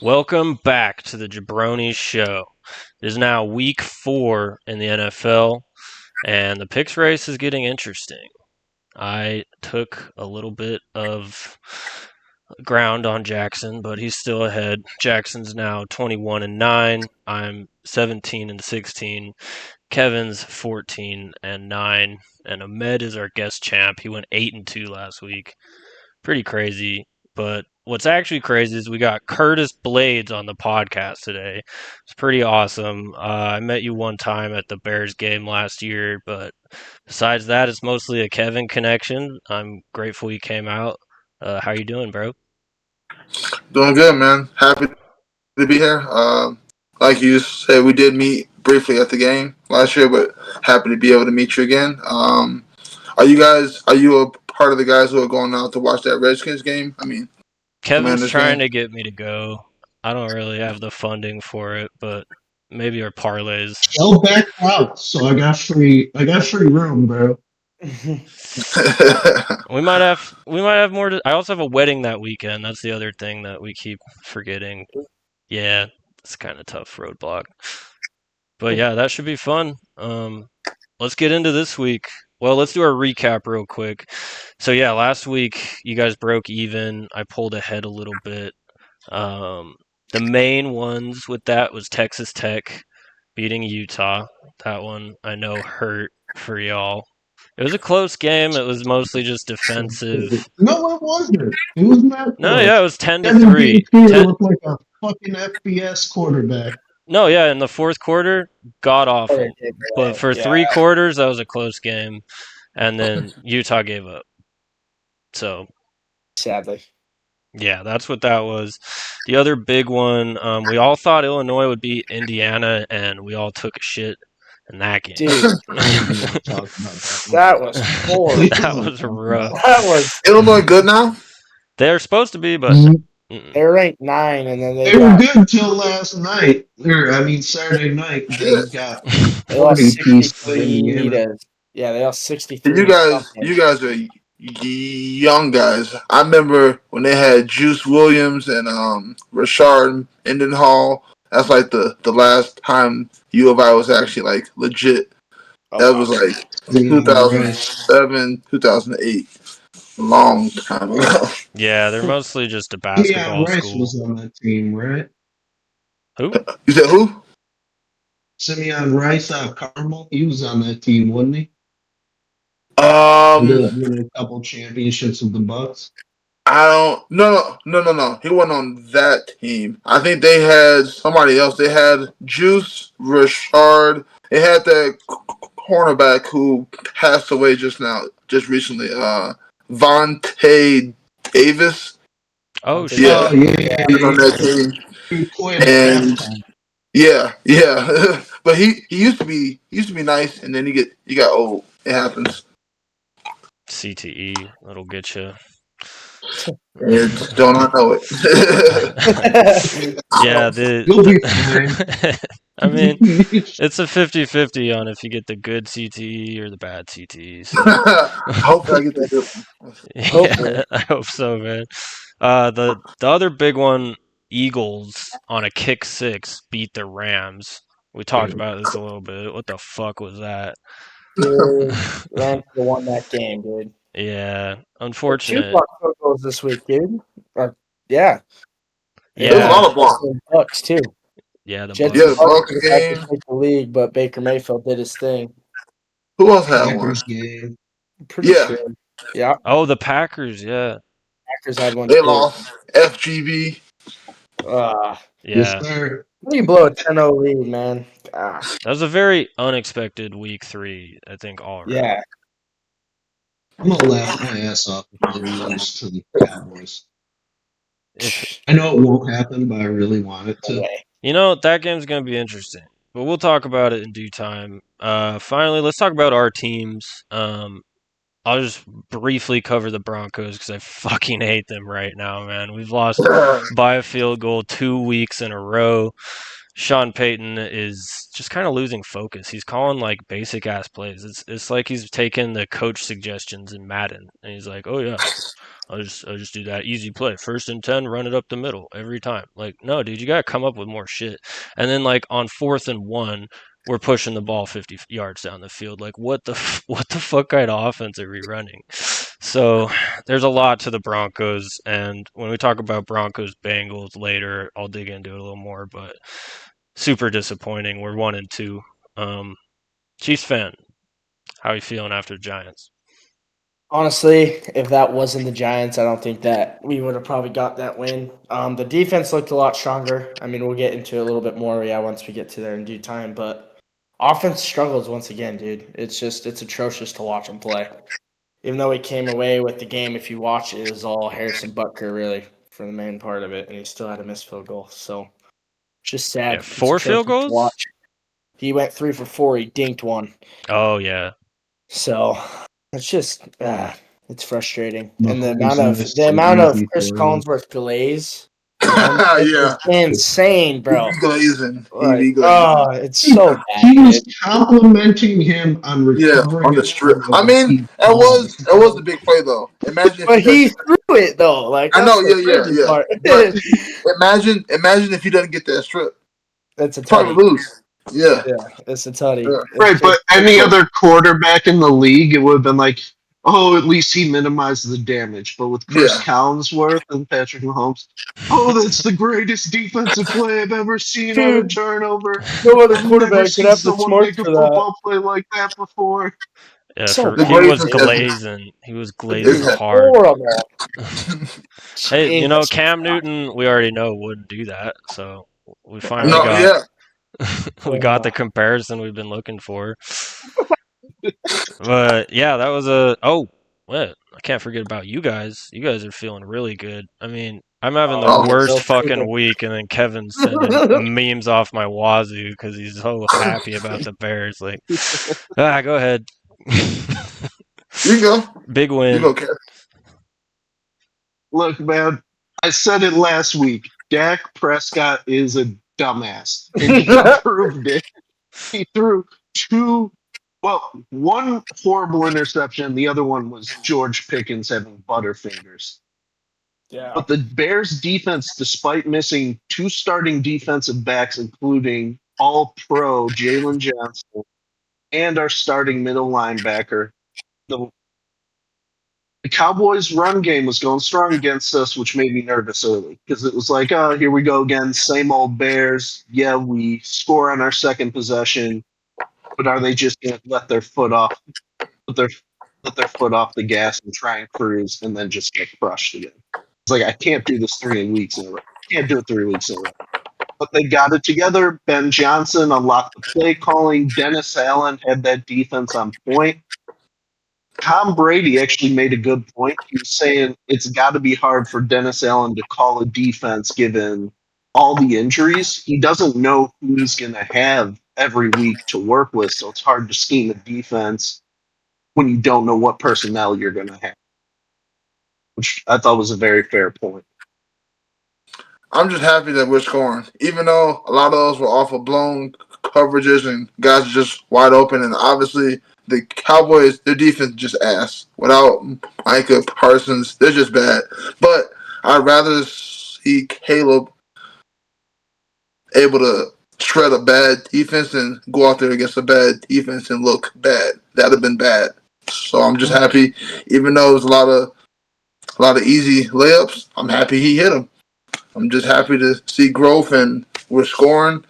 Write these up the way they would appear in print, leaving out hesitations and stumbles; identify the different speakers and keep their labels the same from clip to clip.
Speaker 1: Welcome back to the Jabronis show. It is now week 4 in the NFL, and the picks race is getting interesting. I took a little bit of ground on Jaxon, but he's still ahead. Jackson's now 21-9. I'm 17-16. Kevin's 14-9, and Ahmed is our guest champ. He went 8-2 last week. Pretty crazy. But what's actually crazy is we got Curtis Blaydes on the podcast today. It's pretty awesome. I met you one time at the Bears game last year, but besides that, it's mostly a Kevin connection. I'm grateful you came out. How you doing, bro?
Speaker 2: Doing good, man. Happy to be here. Like you said, we did meet briefly at the game last year, but happy to be able to meet you again. Are you a part of the guys who are going out to watch that Redskins game?
Speaker 1: Kevin's
Speaker 2: Commanders
Speaker 1: trying
Speaker 2: game?
Speaker 1: to get me to go. I don't really have the funding for it, but maybe our parlays.
Speaker 3: Go back out. So I got free room, bro.
Speaker 1: We might have more I also have a wedding that weekend. That's the other thing that we keep forgetting. Yeah, it's kind of tough roadblock. But yeah, that should be fun. Let's get into this week. Well, let's do our recap real quick. So yeah, last week you guys broke even. I pulled ahead a little bit. The main ones with that was Texas Tech beating Utah. That one I know hurt for y'all. It was a close game. It was mostly just defensive.
Speaker 3: No, it wasn't. It was not.
Speaker 1: No, yeah, it was 10-3.
Speaker 3: Kevin Bean looked like a fucking FBS quarterback.
Speaker 1: No, yeah, in the fourth quarter, god awful. But for 3 quarters, that was a close game, and then Utah gave up. So,
Speaker 4: sadly,
Speaker 1: yeah, that's what that was. The other big one, we all thought Illinois would beat Indiana, and we all took a shit in that game.
Speaker 4: dude, that was horrible.
Speaker 1: That was rough.
Speaker 4: That was
Speaker 2: Illinois good now?
Speaker 1: They're supposed to be, but
Speaker 4: they ranked 9, and then
Speaker 3: they were good until last night. Saturday night. They got
Speaker 4: they lost
Speaker 3: 40 piece.
Speaker 4: 63 to they lost 63.
Speaker 2: You guys are young guys. I remember when they had Juice Williams and Rashard Mendenhall. That's like the last time U of I was actually like legit. That was like 2007, 2008. Long time ago.
Speaker 1: yeah, they're mostly just a basketball
Speaker 3: Rice
Speaker 1: school.
Speaker 3: was on that team, right?
Speaker 1: Who?
Speaker 2: You said who?
Speaker 3: Simeon Rice out of Carmel. He was on that team, wasn't he?
Speaker 2: Um,
Speaker 3: Winning a couple championships with the Bucks.
Speaker 2: I don't. No. He wasn't on that team. I think they had somebody else. They had Juice, Rashard. They had that cornerback who passed away just recently. Vontae Davis.
Speaker 1: Oh, shit.
Speaker 2: Yeah.
Speaker 3: Yeah.
Speaker 2: He was on that team. And yeah. But he used to be nice, and then he got old. It happens.
Speaker 1: CTE, that'll get you.
Speaker 2: Don't I know it?
Speaker 1: Yeah,
Speaker 3: You'll be fine.
Speaker 1: I mean, it's a 50-50 on if you get the good CTE or the bad CTE. So.
Speaker 2: Hopefully I get that good one.
Speaker 1: Yeah, I hope so, man. The other big one, Eagles on a kick 6 beat the Rams. We talked about this a little bit. What the fuck was that?
Speaker 4: Rams won that game, dude.
Speaker 1: Yeah, unfortunate.
Speaker 4: 2 Bucks goals this week, dude. Yeah.
Speaker 2: There's a lot of blocks.
Speaker 4: Bucks too.
Speaker 1: Yeah, the
Speaker 4: Bucks.
Speaker 2: Bucks game.
Speaker 4: The league, but Baker Mayfield did his thing.
Speaker 2: Who else had one?
Speaker 3: Game.
Speaker 4: Pretty sure. Yeah.
Speaker 1: Oh, the Packers. Yeah.
Speaker 4: Packers had one.
Speaker 2: They lost. FGB.
Speaker 1: Yeah.
Speaker 3: Yes, sir.
Speaker 4: You blow a 10-0 lead, man.
Speaker 1: That was a very unexpected week 3, I think, all around.
Speaker 4: Yeah.
Speaker 3: I'm gonna laugh my ass off if they lose to the Cowboys. I know it won't happen, but I really want it to.
Speaker 1: You know, that game's going to be interesting, but we'll talk about it in due time. Finally, let's talk about our teams. I'll just briefly cover the Broncos because I fucking hate them right now, man. We've lost by a field goal 2 weeks in a row. Sean Payton is just kind of losing focus. He's calling like basic ass plays. It's like he's taking the coach suggestions in Madden and he's like, "Oh yeah, I'll just do that easy play. 1st and 10, run it up the middle every time." Like, no, dude, you got to come up with more shit. And then like on 4th and 1, we're pushing the ball 50 yards down the field. Like, what the fuck kind of offense are we running? So there's a lot to the Broncos, and when we talk about Broncos Bengals later, I'll dig into it a little more. But super disappointing. We're 1-2. Chiefs fan, how are you feeling after the Giants?
Speaker 4: Honestly, if that wasn't the Giants, I don't think that we would have probably got that win. The defense looked a lot stronger. I mean, we'll get into it a little bit more, once we get to there in due time. But offense struggles once again, dude. It's atrocious to watch them play. Even though he came away with the game, if you watch it, it was all Harrison Butker really for the main part of it, and he still had a missed field goal. So it's just sad.
Speaker 1: Yeah,
Speaker 4: It's
Speaker 1: 4 field
Speaker 4: atrocious to
Speaker 1: goals?
Speaker 4: watch. He went 3 for 4. He dinked one.
Speaker 1: Oh yeah.
Speaker 4: So it's just it's frustrating. And the
Speaker 3: Mahomes missed some
Speaker 4: amount of
Speaker 3: easy
Speaker 4: Chris
Speaker 3: throws.
Speaker 4: Collinsworth Blaydes is
Speaker 2: Yeah.
Speaker 4: insane, bro.
Speaker 2: He be glazing. He
Speaker 4: Like,
Speaker 2: be glazing.
Speaker 4: it's so bad,
Speaker 3: He was
Speaker 4: dude.
Speaker 3: complimenting him on
Speaker 2: Yeah,
Speaker 3: recovering
Speaker 2: on the
Speaker 3: a
Speaker 2: strip.
Speaker 3: fumble
Speaker 2: I
Speaker 3: that
Speaker 2: mean,
Speaker 3: he
Speaker 2: that
Speaker 3: called.
Speaker 2: was the big play though. Imagine if he
Speaker 4: But he
Speaker 2: doesn't.
Speaker 4: threw it though. Like
Speaker 2: I
Speaker 4: that's
Speaker 2: know,
Speaker 4: the
Speaker 2: yeah,
Speaker 4: crazy
Speaker 2: yeah.
Speaker 4: part.
Speaker 2: But imagine if he doesn't get that strip.
Speaker 4: That's a
Speaker 2: Probably
Speaker 4: tutty.
Speaker 2: lose. Yeah,
Speaker 4: Yeah, it's a tutty.
Speaker 2: yeah.
Speaker 4: It's
Speaker 5: Right, but any
Speaker 4: just
Speaker 5: other quarterback in the league, it would have been like, oh, at least he minimized the damage. But with Chris
Speaker 2: Yeah.
Speaker 5: Collinsworth and Patrick Mahomes, oh, that's the greatest defensive play I've ever seen on a
Speaker 4: dude.
Speaker 5: turnover.
Speaker 4: No other
Speaker 5: I've never
Speaker 4: quarterback could
Speaker 5: seen
Speaker 4: have the
Speaker 5: someone
Speaker 4: smarts
Speaker 5: make a
Speaker 4: for that.
Speaker 5: football play like that before.
Speaker 1: Yeah,
Speaker 4: So
Speaker 1: for
Speaker 2: The
Speaker 1: he
Speaker 4: bad,
Speaker 1: was
Speaker 2: glazing is
Speaker 4: dude.
Speaker 1: glazing. He was
Speaker 2: is
Speaker 1: glazing
Speaker 4: He's
Speaker 1: hard.
Speaker 4: horrible.
Speaker 1: Hey,
Speaker 4: Jesus
Speaker 1: Cam
Speaker 4: Christ.
Speaker 1: Newton, we already know wouldn't do that. So we finally
Speaker 2: no,
Speaker 1: got
Speaker 2: yeah.
Speaker 1: we got the comparison we've been looking for. But yeah, that was a what? I can't forget about you guys. You guys are feeling really good. I mean, I'm having the
Speaker 2: Oh,
Speaker 1: worst
Speaker 4: Bill
Speaker 1: fucking
Speaker 4: Clinton.
Speaker 1: week, and then Kevin's sending memes off my wazoo because he's so happy about the Bears. Like, go ahead.
Speaker 2: You can go.
Speaker 1: Big
Speaker 2: You
Speaker 1: win.
Speaker 2: go, Kev.
Speaker 5: Look, man, I said it last week. Dak Prescott is a dumbass, and he proved it. He threw one horrible interception. The other one was George Pickens having butterfingers.
Speaker 4: Yeah.
Speaker 5: But the Bears defense, despite missing two starting defensive backs, including all pro Jalen Johnson and our starting middle linebacker, the, the Cowboys' run game was going strong against us, which made me nervous early because it was like, oh, here we go again, same old Bears. Yeah, we score on our second possession, but are they just going to put their let their foot off the gas and try and cruise and then just get crushed again? It's like I can't do this 3 weeks in a row. Can't do it 3 weeks in a row. But they got it together. Ben Johnson unlocked the play calling. Dennis Allen had that defense on point. Tom Brady actually made a good point. He was saying it's got to be hard for Dennis Allen to call a defense given all the injuries. He doesn't know who he's going to have every week to work with, so it's hard to scheme a defense when you don't know what personnel you're going to have, which I thought was a very fair point.
Speaker 2: I'm just happy that we're scoring, even though a lot of those were off of blown coverages and guys are just wide open. And obviously, the Cowboys, their defense just ass. Without Micah Parsons, they're just bad. But I'd rather see Caleb able to shred a bad defense and go out there against a bad defense and look bad. That'd have been bad. So I'm just happy, even though it was a lot of easy layups. I'm happy he hit them. I'm just happy to see growth and we're scoring.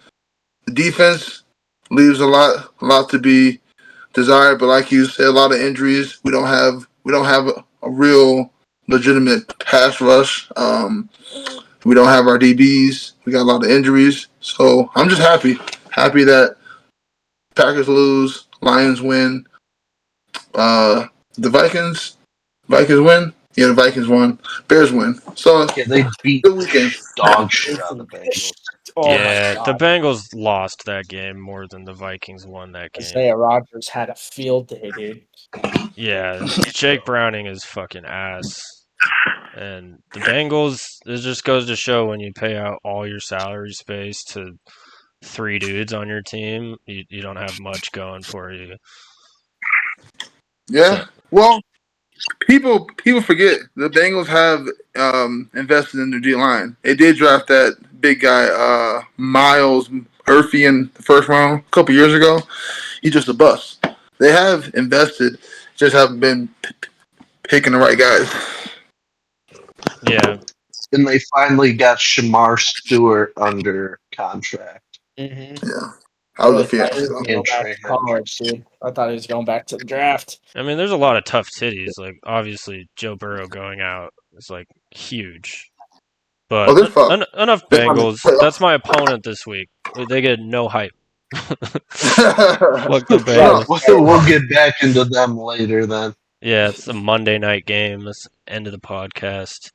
Speaker 2: The defense leaves a lot to be desired, but like you said, a lot of injuries. We don't have a real legitimate pass rush. We don't have our DBs. We got a lot of injuries. So I'm just happy that Packers lose, Lions win, the Vikings win. Yeah, the Vikings won. Bears win. So
Speaker 5: Yeah, they beat
Speaker 2: good weekend.
Speaker 5: dog shit out of the Bengals.
Speaker 4: Oh my
Speaker 1: Yeah, the
Speaker 4: God.
Speaker 1: Bengals lost that game more than the Vikings won that game.
Speaker 4: Isaiah Rodgers had a field day, dude.
Speaker 1: Yeah, Jake Browning is fucking ass. And the Bengals, it just goes to show when you pay out all your salary space to three dudes on your team, you don't have much going for you. So,
Speaker 2: Yeah. Well, people forget the Bengals have invested in their D line. They did draft that big guy, Miles Murphy, in the first round a couple years ago. He's just a bust. They have invested, just haven't been picking the right guys.
Speaker 1: yeah.
Speaker 5: And they finally got Shamar Stewart under contract
Speaker 4: Mm-hmm.
Speaker 2: Yeah.
Speaker 4: I
Speaker 2: How's
Speaker 4: really
Speaker 2: it
Speaker 4: thought
Speaker 2: feel?
Speaker 4: he was going to go
Speaker 5: and
Speaker 4: back
Speaker 5: Trey
Speaker 4: to
Speaker 5: Hendricks.
Speaker 4: college, dude. I thought he was going back to the draft.
Speaker 1: I mean, there's a lot of tough cities. Like, obviously, Joe Burrow going out is, like, huge.
Speaker 2: Oh,
Speaker 1: But
Speaker 2: they're fucked.
Speaker 1: enough
Speaker 2: They're not
Speaker 1: Bengals. That's my opponent this week. They get no hype. Fuck the
Speaker 4: Right.
Speaker 2: no,
Speaker 1: Bengals.
Speaker 5: We'll get back into them later then.
Speaker 1: Yeah, it's a Monday night game. That's the end of the podcast.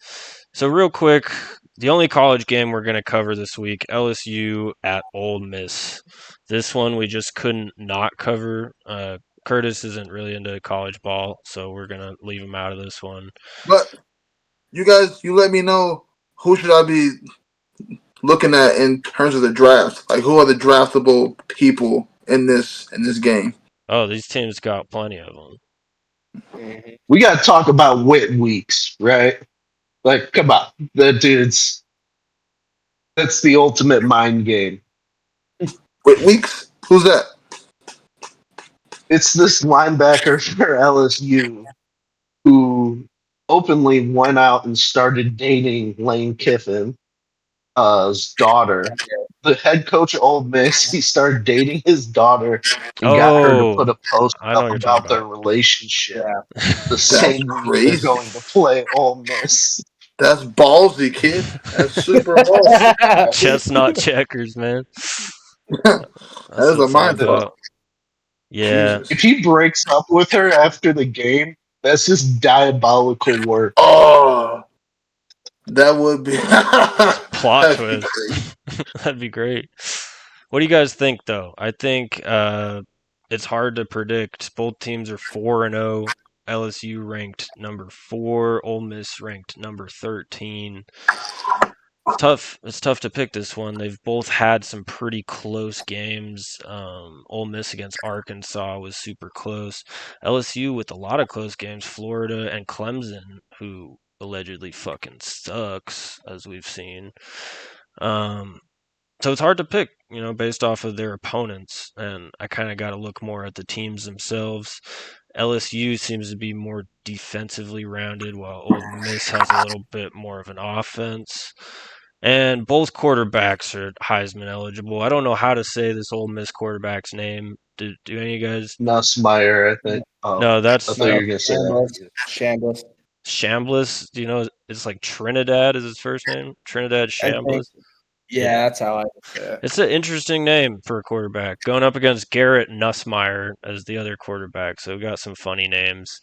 Speaker 1: So real quick, the only college game we're going to cover this week, LSU at Ole Miss. This one we just couldn't not cover. Curtis isn't really into college ball, so we're going to leave him out of this one.
Speaker 2: but you guys, you let me know who should I be looking at in terms of the draft. Like, who are the draftable people in this game?
Speaker 1: Oh, these teams got plenty of them.
Speaker 4: Mm-hmm.
Speaker 5: We got to talk about wit weeks, right? Like, come on, that's the ultimate mind game.
Speaker 2: Wait, Weeks? Who's that?
Speaker 5: It's this linebacker for LSU who openly went out and started dating Lane Kiffin's daughter. The head coach of Ole Miss, he started dating his daughter and got her to
Speaker 1: Oh,
Speaker 5: put a post
Speaker 1: I know
Speaker 5: up
Speaker 1: what you're talking
Speaker 5: about their
Speaker 1: about.
Speaker 5: relationship
Speaker 4: Yeah.
Speaker 5: the
Speaker 2: That's
Speaker 5: same week they're
Speaker 2: crazy.
Speaker 5: going to play Ole Miss.
Speaker 2: That's ballsy, kid. That's super ballsy.
Speaker 1: Chestnut checkers, man.
Speaker 2: That
Speaker 1: That's
Speaker 2: is
Speaker 1: what
Speaker 2: a
Speaker 1: it's all
Speaker 2: mindfuck.
Speaker 1: about. Yeah.
Speaker 5: If
Speaker 2: Jesus.
Speaker 5: he breaks up with her after the game, that's just diabolical work.
Speaker 2: Oh, that would be.
Speaker 1: Plot
Speaker 2: That'd be
Speaker 1: twist.
Speaker 2: crazy.
Speaker 1: That'd be great. What do you guys think, though? I think it's hard to predict. Both teams are 4-0. LSU ranked number 4. Ole Miss ranked number 13. Tough. It's tough to pick this one. They've both had some pretty close games. Ole Miss against Arkansas was super close. LSU with a lot of close games. Florida and Clemson, who allegedly fucking sucks, as we've seen. Um, so it's hard to pick, based off of their opponents, and I kind of got to look more at the teams themselves. LSU seems to be more defensively rounded, while Ole Miss has a little bit more of an offense. And both quarterbacks are Heisman eligible. I don't know how to say this Ole Miss quarterback's name. Do any of you guys?
Speaker 5: Nussmeyer, I think. Oh,
Speaker 1: No,
Speaker 5: I
Speaker 1: that's
Speaker 5: thought you
Speaker 4: No,
Speaker 5: were going to say
Speaker 4: shambles.
Speaker 5: that.
Speaker 4: Shambles.
Speaker 1: Shambliss. Do you know? It's like Trinidad is his first name. Trinidad
Speaker 4: I think.
Speaker 1: Shambliss.
Speaker 4: Yeah,
Speaker 1: Yeah.
Speaker 4: that's how I would say it.
Speaker 1: It's an interesting name for a quarterback. Going up against Garrett Nussmeyer as the other quarterback, so we got some funny names.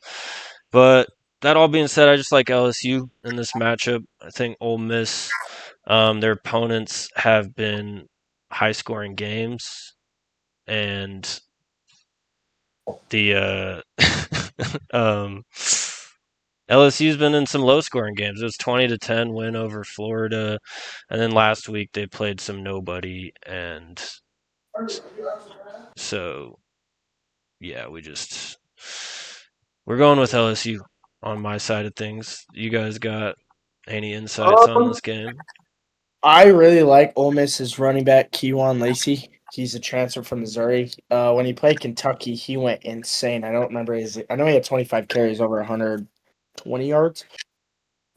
Speaker 1: But that all being said, I just like LSU in this matchup. I think Ole Miss, their opponents have been high-scoring games, and the LSU's been in some low-scoring games. It was 20-10 win over Florida, and then last week they played some nobody, and so yeah, we're going with LSU on my side of things. You guys got any insights on
Speaker 4: Um,
Speaker 1: this game?
Speaker 4: I really like Ole Miss's running back Keywan Lacey. He's a transfer from Missouri. When he played Kentucky, he went insane. I don't remember his. I know he had 25 carries over 120 yards.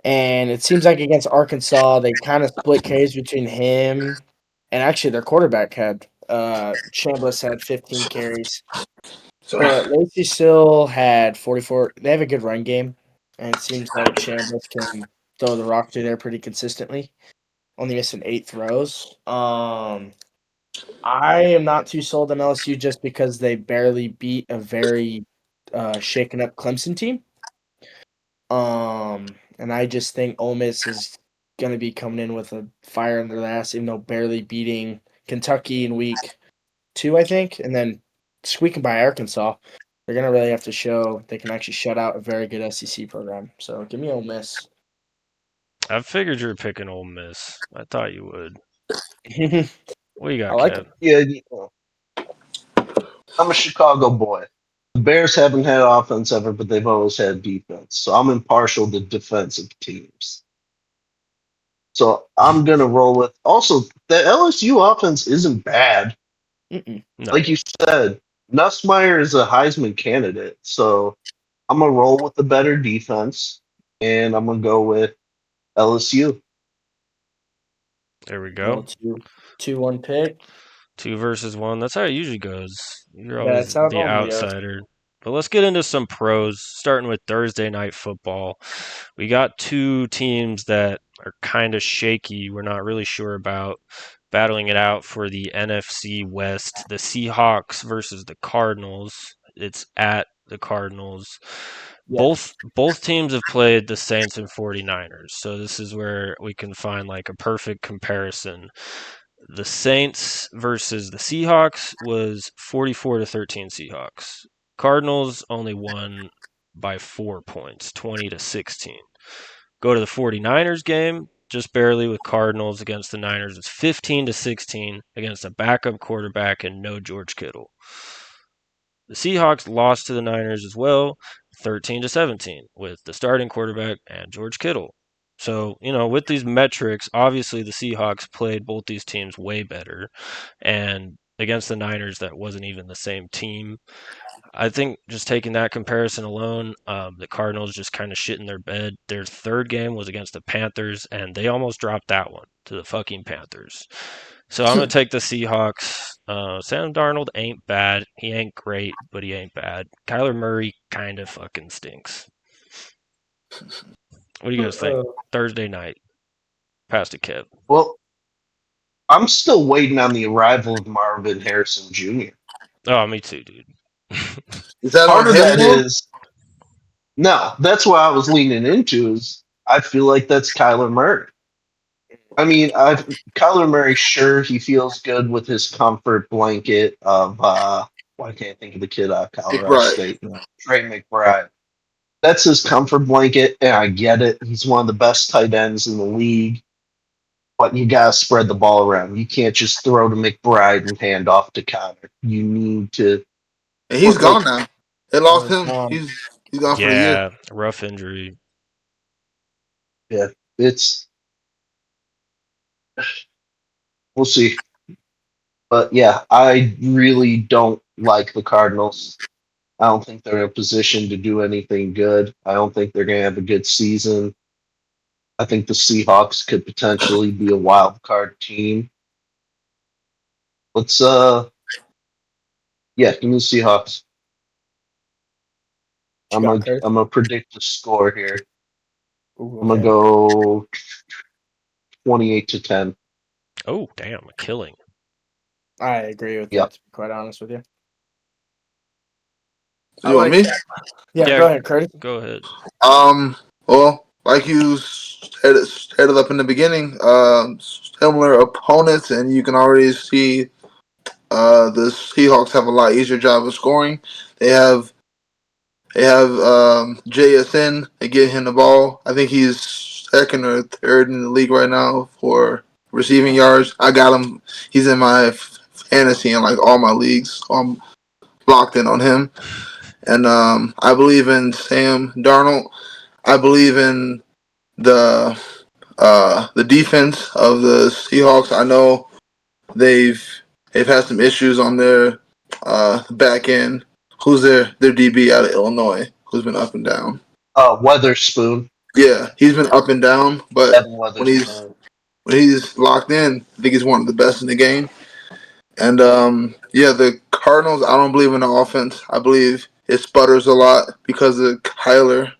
Speaker 4: And it seems like against Arkansas, they kind of split carries between him and actually their quarterback had Chambliss had 15 carries.
Speaker 2: Sorry.
Speaker 4: But Lacey still had 44. They have a good run game, and it seems like Chambliss can throw the rock through there pretty consistently. Only missing 8 throws. I am not too sold on LSU just because they barely beat a very shaken up Clemson team. And I just think Ole Miss is going to be coming in with a fire under their ass, even though barely beating Kentucky in week 2, I think, and then squeaking by Arkansas. They're going to really have to show they can actually shut out a very good SEC program. So give me Ole Miss.
Speaker 1: I figured you were picking Ole Miss. I thought you would. What do you
Speaker 4: I
Speaker 1: got,
Speaker 4: like
Speaker 1: Kev?
Speaker 4: it.
Speaker 5: Yeah, I'm a Chicago boy. The Bears haven't had offense ever, but they've always had defense. So I'm impartial to defensive teams. So I'm gonna roll with. Also, the LSU offense isn't bad.
Speaker 4: Mm-mm.
Speaker 5: Like
Speaker 1: No.
Speaker 5: you said, Nussmeier is a Heisman candidate. So I'm gonna roll with the better defense, and I'm gonna go with LSU.
Speaker 1: There we
Speaker 4: Well,
Speaker 1: go.
Speaker 4: 2-1 pick.
Speaker 1: 2 versus 1. That's how it usually goes. You're
Speaker 4: Yeah,
Speaker 1: always
Speaker 4: that's how it
Speaker 1: the
Speaker 4: normally goes.
Speaker 1: outsider. But let's get into some pros, starting with Thursday night football. We got two teams that are kind of shaky. We're not really sure about battling it out for the NFC West. The Seahawks versus the Cardinals. It's at the Cardinals.
Speaker 4: Yes.
Speaker 1: Both teams have played the Saints and 49ers. So this is where we can find like a perfect comparison. The Saints versus the Seahawks was 44-13 Seahawks. Cardinals only won by 4 points, 20-16. Go to the 49ers game, just barely with Cardinals against the Niners. It's 15-16 against a backup quarterback and no George Kittle. The Seahawks lost to the Niners as well, 13-17 with the starting quarterback and George Kittle. So, with these metrics, obviously the Seahawks played both these teams way better. And against the Niners, that wasn't even the same team. I think just taking that comparison alone, the Cardinals just kind of shit in their bed. Their third game was against the Panthers, and they almost dropped that one to the fucking Panthers. So I'm going to take the Seahawks. Sam Darnold ain't bad. He ain't great, but he ain't bad. Kyler Murray kind of fucking stinks. What do you guys think? Thursday night. Pass to Kev.
Speaker 5: Well, I'm still waiting on the arrival of Marvin Harrison Jr.
Speaker 1: Oh, me too, dude.
Speaker 2: Is that
Speaker 5: Part
Speaker 2: on
Speaker 5: of
Speaker 2: him
Speaker 5: that
Speaker 2: though?
Speaker 5: is no. That's what I was leaning into. Is I feel like that's Kyler Murray. I mean, Kyler Murray. Sure, he feels good with his comfort blanket of why can't I think of the kid out of Colorado
Speaker 2: McBride.
Speaker 5: State? Trey McBride. That's his comfort blanket, and I get it. He's one of the best tight ends in the league. But you gotta spread the ball around. You can't just throw to McBride and hand off to Connor. You need to
Speaker 2: And he's
Speaker 5: like
Speaker 2: gone now. They lost
Speaker 4: He's
Speaker 2: him.
Speaker 4: gone.
Speaker 2: He's gone for the year.
Speaker 1: Yeah, rough injury.
Speaker 5: yeah, it's we'll see. But yeah, I really don't like the Cardinals. I don't think they're in a position to do anything good. I don't think they're gonna have a good season. I think the Seahawks could potentially be a wild card team. Let's yeah, give me the Seahawks.
Speaker 4: What you got, Kurt?
Speaker 5: I'm gonna predict the score here.
Speaker 4: Ooh,
Speaker 5: I'm gonna
Speaker 4: okay.
Speaker 5: go 28-10.
Speaker 1: Oh, damn, a killing.
Speaker 4: I agree with
Speaker 5: Yep.
Speaker 4: that, to be quite honest with you.
Speaker 2: So you want me?
Speaker 4: that. Yeah,
Speaker 1: Yeah.
Speaker 4: go ahead, Kurt.
Speaker 1: Go ahead.
Speaker 2: Well, like you set it up in the beginning, similar opponents, and you can already see the Seahawks have a lot easier job of scoring. They have JSN. They get him the ball. I think he's second or third in the league right now for receiving yards. I got him. He's in my fantasy in like all my leagues. So I'm locked in on him. And I believe in Sam Darnold. I believe in the the defense of the Seahawks. I know they've had some issues on their back end. Who's their DB out of Illinois? Who's been up and down?
Speaker 5: Weatherspoon.
Speaker 2: Yeah, he's been up and down, but
Speaker 5: Evan
Speaker 2: when he's
Speaker 5: Weatherspoon.
Speaker 2: when he's locked in, I think he's one of the best in the game. And yeah, the Cardinals. I don't believe in the offense. I believe it sputters a lot because of Kyler.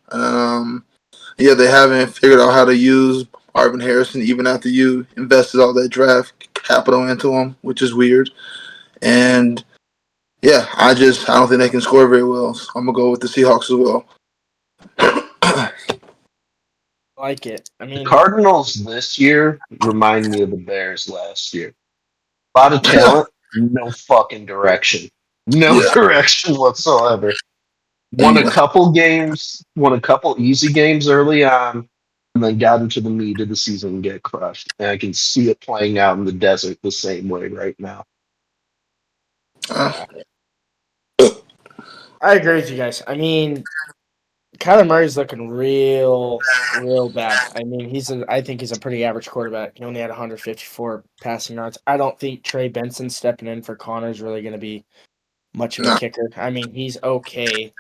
Speaker 2: Yeah, they haven't figured out how to use Marvin Harrison even after you invested all that draft capital into him, which is weird. And yeah, I don't think they can score very well. So I'm gonna go with the Seahawks as well.
Speaker 4: Like it. I
Speaker 5: The
Speaker 4: mean,
Speaker 5: Cardinals this year remind me of the Bears last year. A lot of talent, no fucking direction. No
Speaker 2: Yeah.
Speaker 5: direction whatsoever. Won a couple games, won a couple easy games early on, and then got into the meat of the season and get crushed. And I can see it playing out in the desert the same way right now.
Speaker 2: Uh,
Speaker 4: I agree with you guys. I mean, Kyler Murray's looking real bad. I mean, I think he's a pretty average quarterback. He only had 154 passing yards. I don't think Trey Benson stepping in for Connor is really going to be much of a
Speaker 2: nah.
Speaker 4: kicker. I mean, he's okay,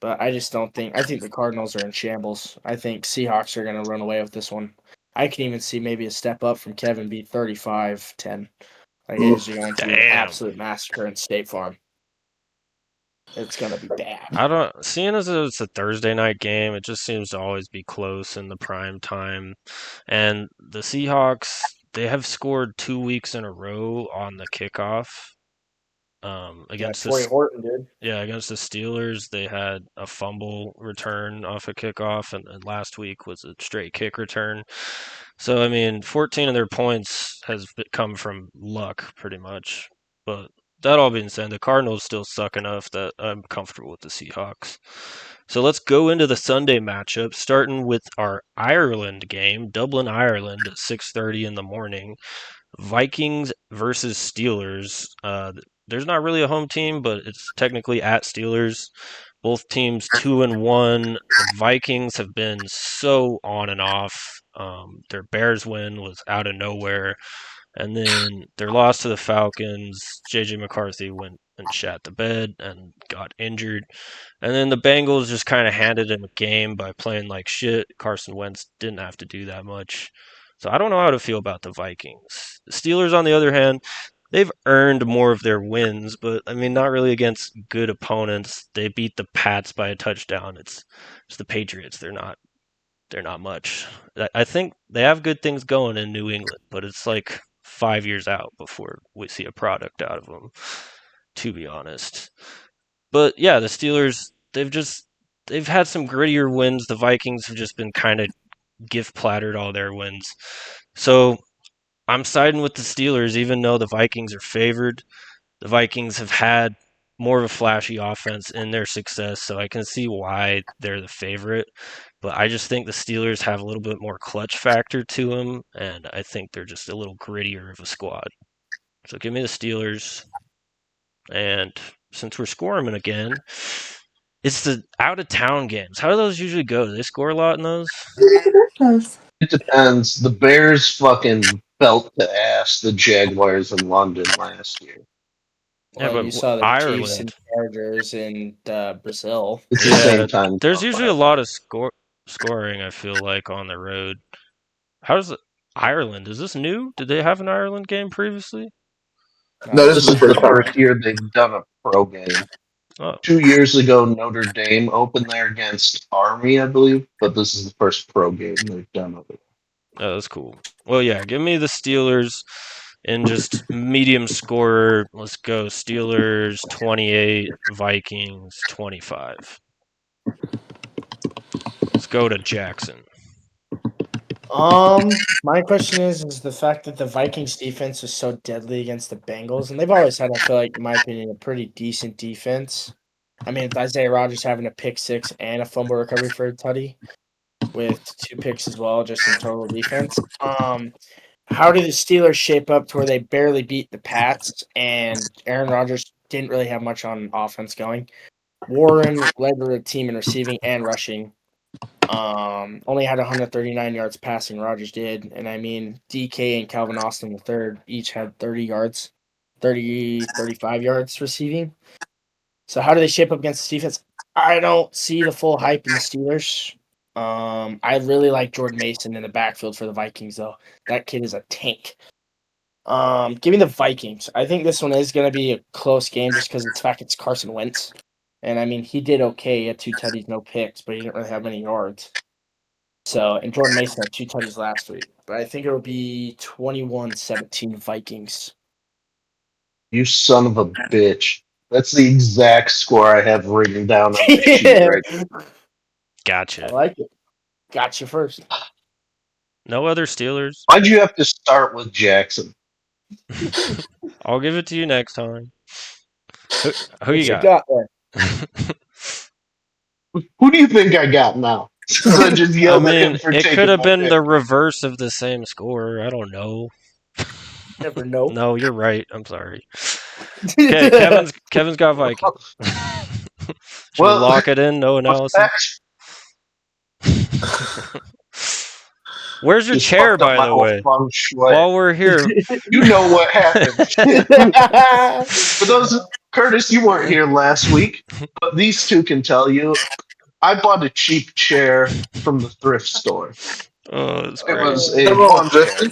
Speaker 4: but I just don't think. I think the Cardinals are in shambles. I think Seahawks are going to run away with this one. I can even see maybe a step up from Kevin be 35-10. Like, it is going to be an
Speaker 1: Damn.
Speaker 4: absolute massacre in State Farm. It's going to be bad.
Speaker 1: I don't. Seeing as it's a Thursday night game, it just seems to always be close in the prime time. And the Seahawks, they have scored 2 weeks in a row on the kickoff. Against
Speaker 4: Torrey
Speaker 1: the
Speaker 4: Horton, dude.
Speaker 1: against the Steelers, they had a fumble return off a kickoff, and then last week was a straight kick return. So I mean, 14 of their points has come from luck, pretty much. But that all being said, the Cardinals still suck enough that I'm comfortable with the Seahawks. So let's go into the Sunday matchup, starting with our Ireland game, Dublin, Ireland, at 6:30 in the morning. Vikings versus Steelers. There's not really a home team, but it's technically at Steelers. Both teams 2-1. The Vikings have been so on and off. Their Bears win was out of nowhere. And then their loss to the Falcons, J.J. McCarthy went and shat the bed and got injured. And then the Bengals just kind of handed him a game by playing like shit. Carson Wentz didn't have to do that much. So I don't know how to feel about the Vikings. The Steelers, on the other hand, they've earned more of their wins, but I mean, not really against good opponents. They beat the Pats by a touchdown. It's the Patriots. They're not much. I think they have good things going in New England, but it's like 5 years out before we see a product out of them, to be honest. But yeah, the Steelers, they've had some grittier wins. The Vikings have just been kind of gift plattered all their wins. So I'm siding with the Steelers, even though the Vikings are favored. The Vikings have had more of a flashy offense in their success, so I can see why they're the favorite. But I just think the Steelers have a little bit more clutch factor to them, and I think they're just a little grittier of a squad. So give me the Steelers. And since we're scoring again, it's the out of town games. How do those usually go? Do they score a lot in those?
Speaker 5: It depends. The Bears fucking belt to ass the Jaguars in London last year.
Speaker 1: Yeah,
Speaker 4: Well,
Speaker 1: but
Speaker 4: you saw the Chiefs and
Speaker 1: Ireland.
Speaker 4: Chargers in Brazil.
Speaker 5: It's the
Speaker 1: Yeah,
Speaker 5: same time.
Speaker 1: there's usually a lot of scoring, I feel like, on the road. How's Ireland? Is this new? Did they have an Ireland game previously?
Speaker 2: No, this
Speaker 5: This
Speaker 2: is the
Speaker 5: is the
Speaker 2: first time.
Speaker 5: first year they've done a pro game.
Speaker 1: Oh,
Speaker 5: 2 years ago, Notre Dame opened there against Army, I believe, but this is the first pro game they've done of it.
Speaker 1: oh, that's cool. Well, yeah, give me the Steelers in just medium scorer. Let's go Steelers 28, Vikings 25. Let's go to Jaxon.
Speaker 4: My question is the fact that the Vikings defense is so deadly against the Bengals, and they've always had, I feel like, in my opinion, a pretty decent defense. I mean, with Isaiah Rodgers having a pick six and a fumble recovery for a tutty, with 2 picks as well, just in total defense. How do the Steelers shape up to where they barely beat the Pats, and Aaron Rodgers didn't really have much on offense going? Warren led the team in receiving and rushing. Only had 139 yards passing. Rodgers did, and I mean DK and Calvin Austin the third each had 30 yards, 35 yards receiving. So how do they shape up against the defense? I don't see the full hype in the Steelers. I really like Jordan Mason in the backfield for the Vikings, though. That kid is a tank. Give me the Vikings. I think this one is going to be a close game just because the fact it's Carson Wentz. And, I mean, he did okay. He had 2 tutties, no picks, but he didn't really have many yards. So, and Jordan Mason had 2 tutties last week. But I think it will be 21-17 Vikings.
Speaker 5: You son of a bitch. That's the exact score I have written down on my sheet right now.
Speaker 4: I
Speaker 1: Gotcha.
Speaker 4: like it. Got you first.
Speaker 1: No other Steelers.
Speaker 5: Why'd you have to start with Jaxon?
Speaker 1: I'll give it to you next time. Who
Speaker 4: What
Speaker 1: you
Speaker 4: you
Speaker 1: got?
Speaker 4: got there?
Speaker 5: Who do you think I got now? So I just
Speaker 1: I
Speaker 5: yelled at
Speaker 1: mean,
Speaker 5: him for
Speaker 1: it could
Speaker 5: taking
Speaker 1: have
Speaker 5: my
Speaker 1: been
Speaker 5: pick.
Speaker 1: the reverse of the same score. I don't know.
Speaker 4: Never know.
Speaker 1: No, you're right. I'm sorry. Okay, Kevin's got Vikings. Should we
Speaker 5: Well,
Speaker 1: lock it in? No analysis. Where's your
Speaker 5: just
Speaker 1: chair,
Speaker 5: fucked up
Speaker 1: by
Speaker 5: my
Speaker 1: the
Speaker 5: whole
Speaker 1: way?
Speaker 5: feng shui.
Speaker 1: While we're here,
Speaker 5: You know what happened. For those, Curtis, you weren't here last week, but these two can tell you. I bought a cheap chair from the thrift store.
Speaker 1: oh, that's
Speaker 5: It
Speaker 1: great.
Speaker 5: was
Speaker 2: Nothing
Speaker 5: a
Speaker 2: wrong
Speaker 5: lawn
Speaker 2: with
Speaker 5: chair,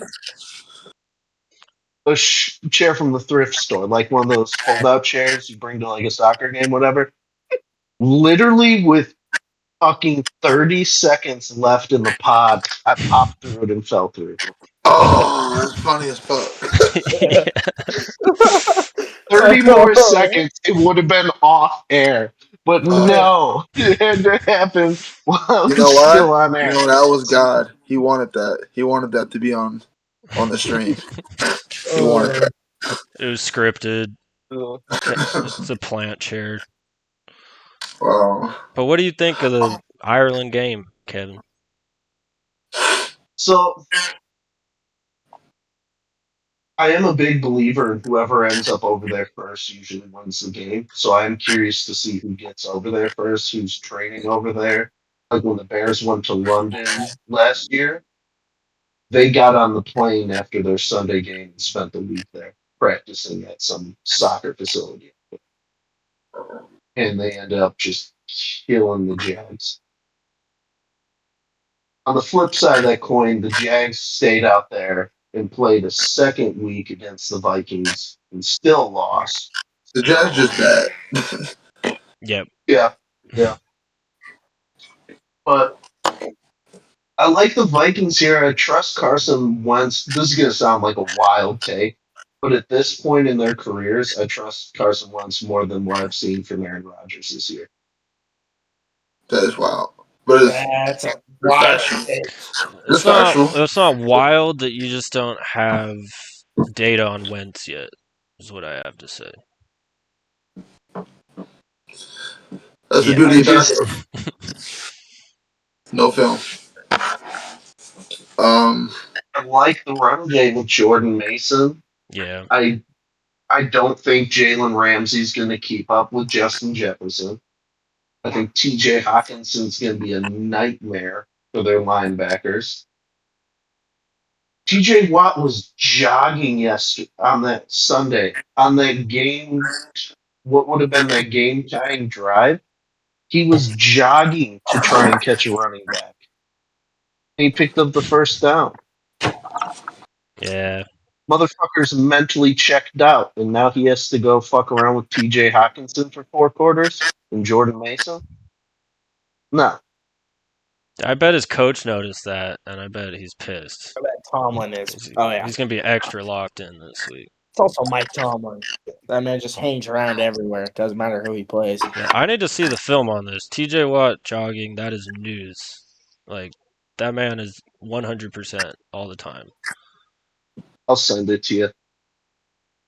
Speaker 2: thrifting.
Speaker 5: a chair from the thrift store, like one of those fold-out chairs you bring to like a soccer game, whatever. Literally, with fucking 30 seconds left in the pod, I popped through it and fell through.
Speaker 2: Oh, that's funny as fuck.
Speaker 5: 30 more seconds, it would have been off air. But
Speaker 2: Oh,
Speaker 5: no, it had to happen while I
Speaker 2: you
Speaker 5: was
Speaker 2: know what?
Speaker 5: still on
Speaker 2: You
Speaker 5: air.
Speaker 2: know that was God. He wanted that. He wanted that to be on the stream. He wanted
Speaker 1: It was scripted.
Speaker 5: Uh,
Speaker 2: that.
Speaker 1: It's a plant chair.
Speaker 2: Wow.
Speaker 1: But what do you think of the Ireland game, Kevin?
Speaker 5: So I am a big believer in whoever ends up over there first usually wins the game. So I am curious to see who gets over there first, who's training over there. Like when the Bears went to London last year, they got on the plane after their Sunday game and spent the week there practicing at some soccer facility. And they ended up just killing the Jags. On the flip side of that coin, the Jags stayed out there and played a second week against the Vikings and still lost.
Speaker 2: The Jazz just bad.
Speaker 1: Yep.
Speaker 5: Yeah, yeah. But I like the Vikings here. I trust Carson Wentz. This is going to sound like a wild take, but at this point in their careers, I trust Carson Wentz more than what I've seen from Aaron Rodgers this year.
Speaker 2: That is wild. But
Speaker 4: That's a
Speaker 2: it's
Speaker 4: wild
Speaker 2: factual.
Speaker 4: take.
Speaker 2: It's factual.
Speaker 1: It's not wild that you just don't have data on Wentz yet, is what I have to say.
Speaker 2: That's the
Speaker 1: Yeah.
Speaker 2: beauty of
Speaker 5: Just
Speaker 2: basketball. No film.
Speaker 5: I like the run game with Jordan Mason.
Speaker 1: Yeah.
Speaker 5: I don't think Jalen Ramsey's going to keep up with Justin Jefferson. I think TJ Hawkinson's going to be a nightmare for their linebackers. TJ Watt was jogging yesterday on that Sunday on that game. What would have been that game tying drive? He was jogging to try and catch a running back. He picked up the first down.
Speaker 1: Yeah.
Speaker 5: Motherfucker's mentally checked out, and now he has to go fuck around with TJ Hawkinson for 4 quarters and Jordan Mason. No,
Speaker 1: I bet his coach noticed that, and I bet he's pissed.
Speaker 4: I bet Tomlin is.
Speaker 1: He's,
Speaker 4: Oh yeah,
Speaker 1: he's gonna be extra locked in this week.
Speaker 4: it's also Mike Tomlin. That man just hangs around everywhere. Doesn't matter who he plays.
Speaker 1: Yeah, I need to see the film on this. TJ Watt jogging, that is news. Like, that man is 100% all the time.
Speaker 5: I'll send it to you.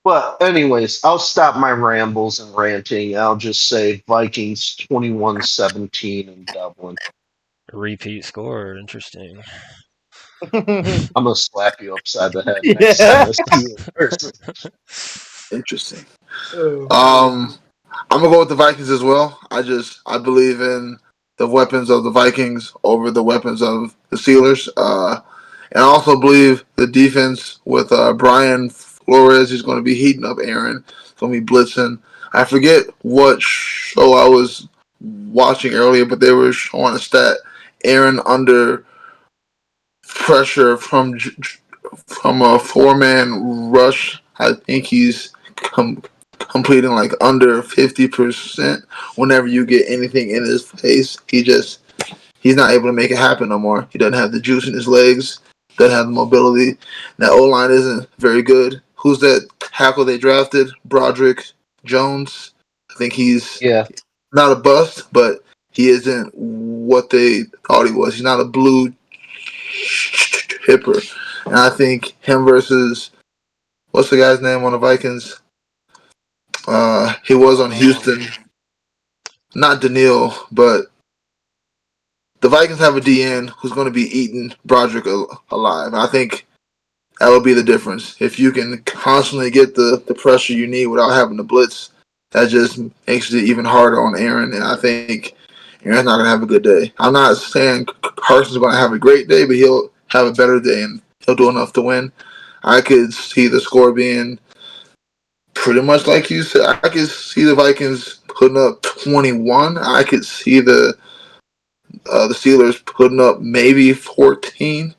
Speaker 5: Well, anyways, I'll stop my rambles and ranting. I'll just say Vikings 21-17 in Dublin.
Speaker 1: Repeat score, interesting.
Speaker 5: I'm going to slap you upside the head next time I see you in person.
Speaker 2: Interesting.
Speaker 4: Oh.
Speaker 2: I'm gonna go with the Vikings as well. I believe in the weapons of the Vikings over the weapons of the Steelers. And I also believe the defense with Brian Flores is going to be heating up Aaron. It's going to be blitzing. I forget what show I was watching earlier, but they were showing a stat. Aaron under pressure from a four-man rush. I think he's completing like under 50%. Whenever you get anything in his face, he's not able to make it happen no more. He doesn't have the juice in his legs, doesn't have the mobility. That O line isn't very good. Who's that tackle they drafted? Broderick Jones. I think he's
Speaker 5: Yeah.
Speaker 2: not a bust, but he isn't what they thought he was. He's not a blue chipper. And I think him versus what's the guy's name on the Vikings? He was on Houston. Not Daniil, but the Vikings have a DN who's going to be eating Broderick alive. I think that will be the difference. If you can constantly get the pressure you need without having to blitz, that just makes it even harder on Aaron. And I think Aaron's not going to have a good day. I'm not saying Carson's going to have a great day, but he'll have a better day and he'll do enough to win. I could see the score being pretty much like you said. I could see the Vikings putting up 21. I could see the Steelers putting up maybe 14.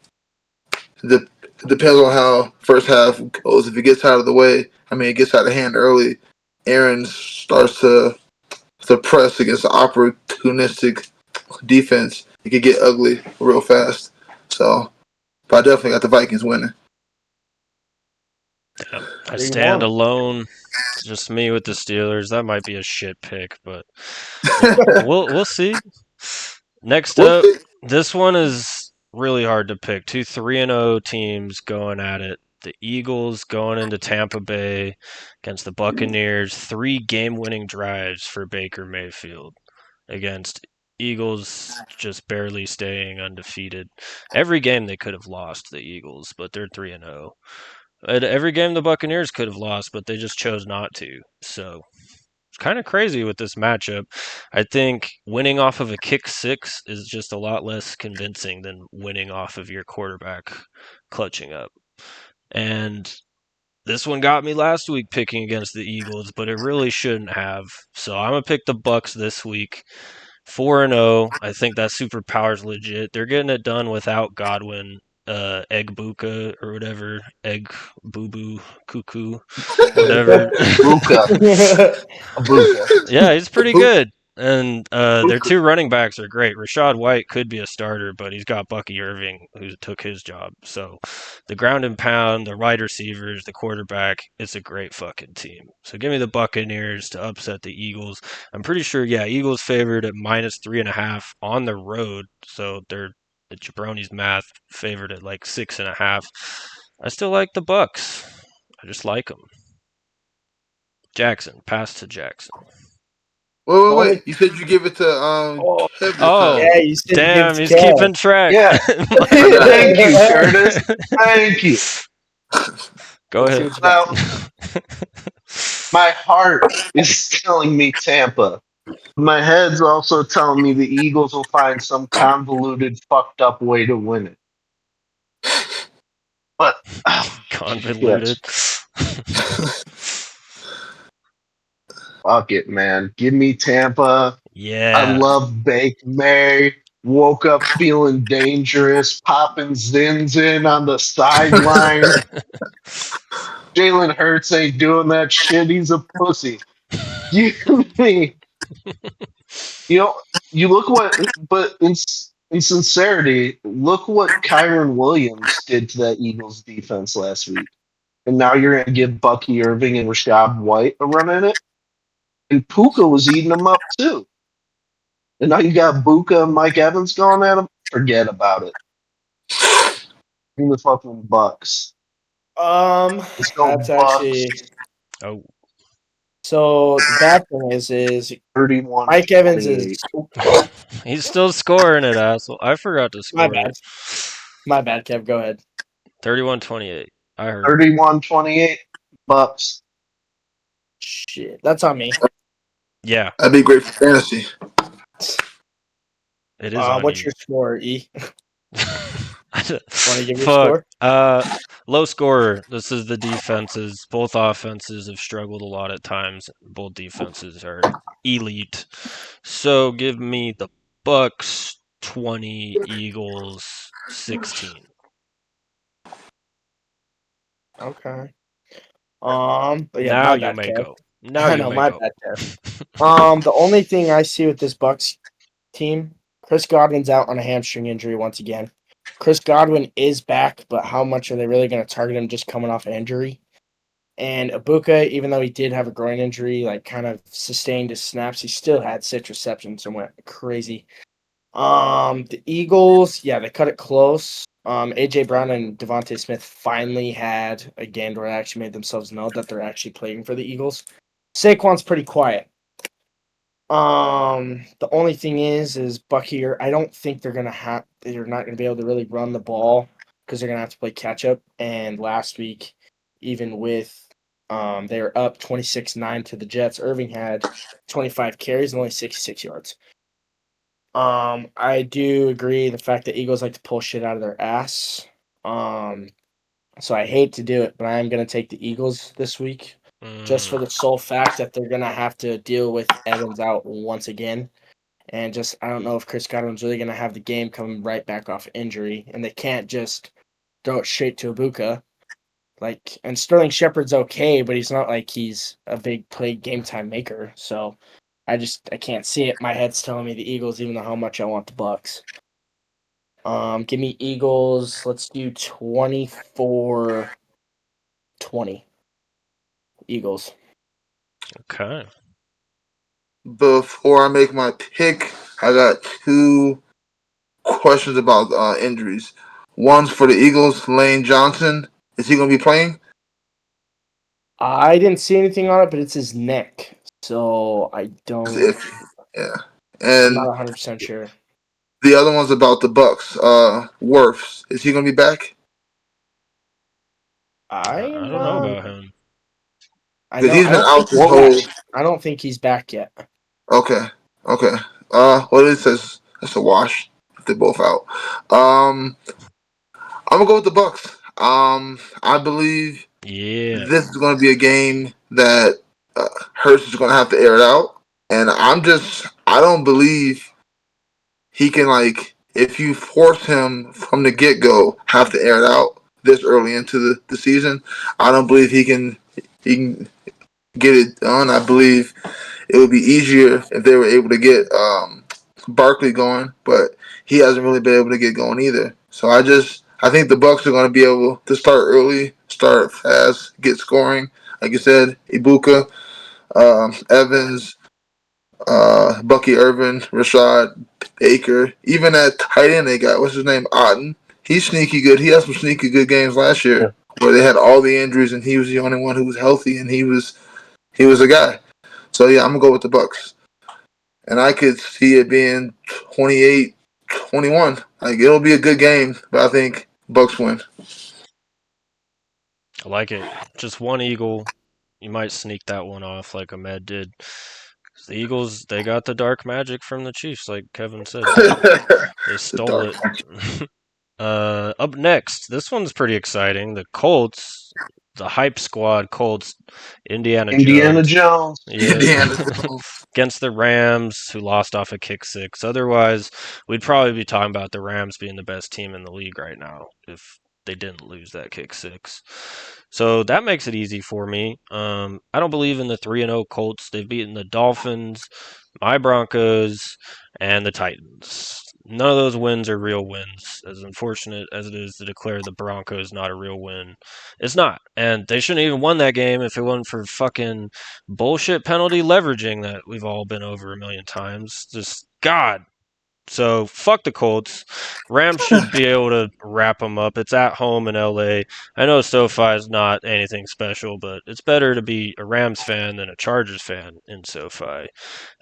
Speaker 2: It depends on how first half goes. If it gets out of the way, it gets out of hand early. Aaron starts to press against the opportunistic defense. It could get ugly real fast. So, but I definitely got the Vikings winning.
Speaker 1: Yeah, I
Speaker 4: 3-1.
Speaker 1: stand alone. Just me with the Steelers. That might be a shit pick, but we'll see. Next
Speaker 2: We'll
Speaker 1: up,
Speaker 2: see.
Speaker 1: this one is really hard to pick. Two 3-0 teams going at it. The Eagles going into Tampa Bay against the Buccaneers. 3 game-winning drives for Baker Mayfield against Eagles just barely staying undefeated. Every game they could have lost, the Eagles, but they're 3-0. Every game the Buccaneers could have lost, but they just chose not to. So it's kind of crazy with this matchup. I think winning off of a kick six is just a lot less convincing than winning off of your quarterback clutching up. And this one got me last week picking against the Eagles, but it really shouldn't have. So I'm gonna pick the Bucks this week. 4-0. I think that superpower's legit. They're getting it done without Godwin, Egg Buka or whatever, Egg Boo Boo Cuckoo, whatever.
Speaker 5: Abuka.
Speaker 1: Yeah, he's pretty good. And their 2 running backs are great. Rashad White could be a starter, but he's got Bucky Irving, who took his job. So the ground and pound, the wide receivers, the quarterback, it's a great fucking team. So give me the Buccaneers to upset the Eagles. I'm pretty sure, Eagles favored at -3.5 on the road. So they're the Jabronis math favored at like 6.5. I still like the Bucks. I just like them. Jaxon, pass to Jaxon.
Speaker 2: Wait. You said you give it to Kev this
Speaker 1: Oh,
Speaker 2: time.
Speaker 4: Yeah, you said
Speaker 1: damn,
Speaker 4: give
Speaker 1: he's
Speaker 4: it to Kev.
Speaker 1: keeping track.
Speaker 5: Yeah. Thank you, Curtis. Thank you.
Speaker 1: Go
Speaker 4: Let's see
Speaker 1: ahead.
Speaker 4: what you
Speaker 5: Now,
Speaker 4: got.
Speaker 5: my heart is telling me Tampa. My head's also telling me the Eagles will find some convoluted, fucked up way to win it. But, oh,
Speaker 1: Convoluted.
Speaker 5: shit. Fuck it, man. Give me Tampa. I
Speaker 1: Yeah.
Speaker 5: love Bake May. Woke up feeling dangerous, popping zins in on the sideline. Jalen Hurts ain't doing that shit. He's a pussy. You me. You know, you look what, but in sincerity, look what Kyron Williams did to that Eagles defense last week. And now you're going to give Bucky Irving and Rashad White a run in it? And Puka was eating them up too. And now you got Buka and Mike Evans going at him? Forget about it. Give me the fucking Bucks. Let's go
Speaker 4: That's
Speaker 5: Bucks.
Speaker 4: actually
Speaker 1: Oh,
Speaker 4: so. The bad thing is
Speaker 5: 31
Speaker 4: Mike Evans is
Speaker 1: he's still scoring it, asshole. I forgot to
Speaker 4: my
Speaker 1: score
Speaker 4: bad.
Speaker 1: it.
Speaker 4: My bad, Kev. Go ahead.
Speaker 1: 31-28. I heard.
Speaker 5: 31-28 Bucks.
Speaker 4: Shit, that's on me.
Speaker 1: Yeah,
Speaker 2: That'd be great for fantasy.
Speaker 1: it is on
Speaker 4: What's
Speaker 1: you.
Speaker 4: your score, E? Want to give your
Speaker 1: Fuck.
Speaker 4: score?
Speaker 1: Low scorer. This is the defenses. Both offenses have struggled a lot at times. Both defenses are elite. So give me the Bucks 20, Eagles 16.
Speaker 4: Okay. But yeah,
Speaker 1: Now
Speaker 4: my
Speaker 1: you
Speaker 4: bad,
Speaker 1: may
Speaker 4: Kev.
Speaker 1: go. Now
Speaker 4: I
Speaker 1: you
Speaker 4: know,
Speaker 1: may
Speaker 4: my
Speaker 1: go.
Speaker 4: bad, The only thing I see with this Bucks team, Chris Godwin's out on a hamstring injury once again. Chris Godwin is back, but how much are they really going to target him just coming off injury? And Ibuka, even though he did have a groin injury, like kind of sustained his snaps, he still had 6 receptions and went crazy. The Eagles, yeah, they cut it close. AJ Brown and Devontae Smith finally had a game where they actually made themselves know that they're actually playing for the Eagles. Saquon's pretty quiet. The only thing is Bucky. I don't think they're not gonna be able to really run the ball because they're gonna have to play catch up. And last week, even with they were up 26-9 to the Jets. Irving had 25 carries and only 66 yards. I do agree the fact that Eagles like to pull shit out of their ass. So I hate to do it, but I am gonna take the Eagles this week. Just for the sole fact that they're gonna have to deal with Evans out once again. And just I don't know if Chris Godwin's really gonna have the game coming right back off injury. And they can't just throw it straight to Ibuka. And Sterling Shepard's okay, but he's not like he's a big play game time maker. So I can't see it. My head's telling me the Eagles, even though how much I want the Bucks. Give me Eagles. Let's do 24-20. Eagles.
Speaker 1: Okay.
Speaker 2: Before I make my pick, I got two questions about injuries. One's for the Eagles. Lane Johnson, is he going to be playing?
Speaker 4: I didn't see anything on it, but it's his neck. So I don't.
Speaker 2: It's iffy. Yeah.
Speaker 4: I'm not
Speaker 2: And
Speaker 4: 100% sure.
Speaker 2: the other one's about the Bucks. Wirfs, is he going to be back?
Speaker 1: I
Speaker 4: I'm
Speaker 1: don't know
Speaker 4: not.
Speaker 1: about him.
Speaker 4: I
Speaker 2: Because
Speaker 4: know.
Speaker 2: he's
Speaker 4: I
Speaker 2: been
Speaker 4: don't
Speaker 2: out
Speaker 4: think
Speaker 2: this
Speaker 4: he's
Speaker 2: whole.
Speaker 4: back. I don't think he's back yet.
Speaker 2: Okay. Okay. Well, it says it's a wash if they're both out. I'm gonna go with the Bucks. I believe
Speaker 1: Yeah.
Speaker 2: this is going to be a game that Hurts is going to have to air it out, and I don't believe he can if you force him from the get go have to air it out this early into the season. I don't believe he can get it done. I believe it would be easier if they were able to get Barkley going, but he hasn't really been able to get going either. So I think the Bucks are going to be able to start early, start fast, get scoring. Like you said, Ibuka, Evans, Bucky Irvin, Rashad Baker, even that tight end they got, what's his name, Otten. He's sneaky good. He had some sneaky good games last year where they had all the injuries and he was the only one who was healthy and he was a guy. So yeah, I'm gonna go with the Bucks. And I could see it being 28-21. Like it'll be a good game, but I think Bucks win.
Speaker 1: I like it. Just one Eagle. You might sneak that one off like Ahmed did. 'Cause the Eagles, they got the dark magic from the Chiefs, like Kevin said. They
Speaker 2: The
Speaker 1: stole
Speaker 2: dark.
Speaker 1: it. Up next, this one's pretty exciting. The Colts, the hype squad Colts, Indiana
Speaker 5: Indiana
Speaker 1: Jones.
Speaker 5: Jones.
Speaker 1: Yeah.
Speaker 2: Indiana.
Speaker 1: Against the Rams, who lost off a kick six. Otherwise, we'd probably be talking about the Rams being the best team in the league right now if they didn't lose that kick six. So that makes it easy for me. I don't believe in the 3-0 Colts. They've beaten the Dolphins, my Broncos, and the Titans. None of those wins are real wins. As unfortunate as it is to declare the Broncos not a real win, it's not. And they shouldn't even won that game if it wasn't for fucking bullshit penalty leveraging that we've all been over a million times. Just God. So fuck the Colts. Rams should be able to wrap them up. It's at home in LA. I know SoFi is not anything special, but it's better to be a Rams fan than a Chargers fan in SoFi.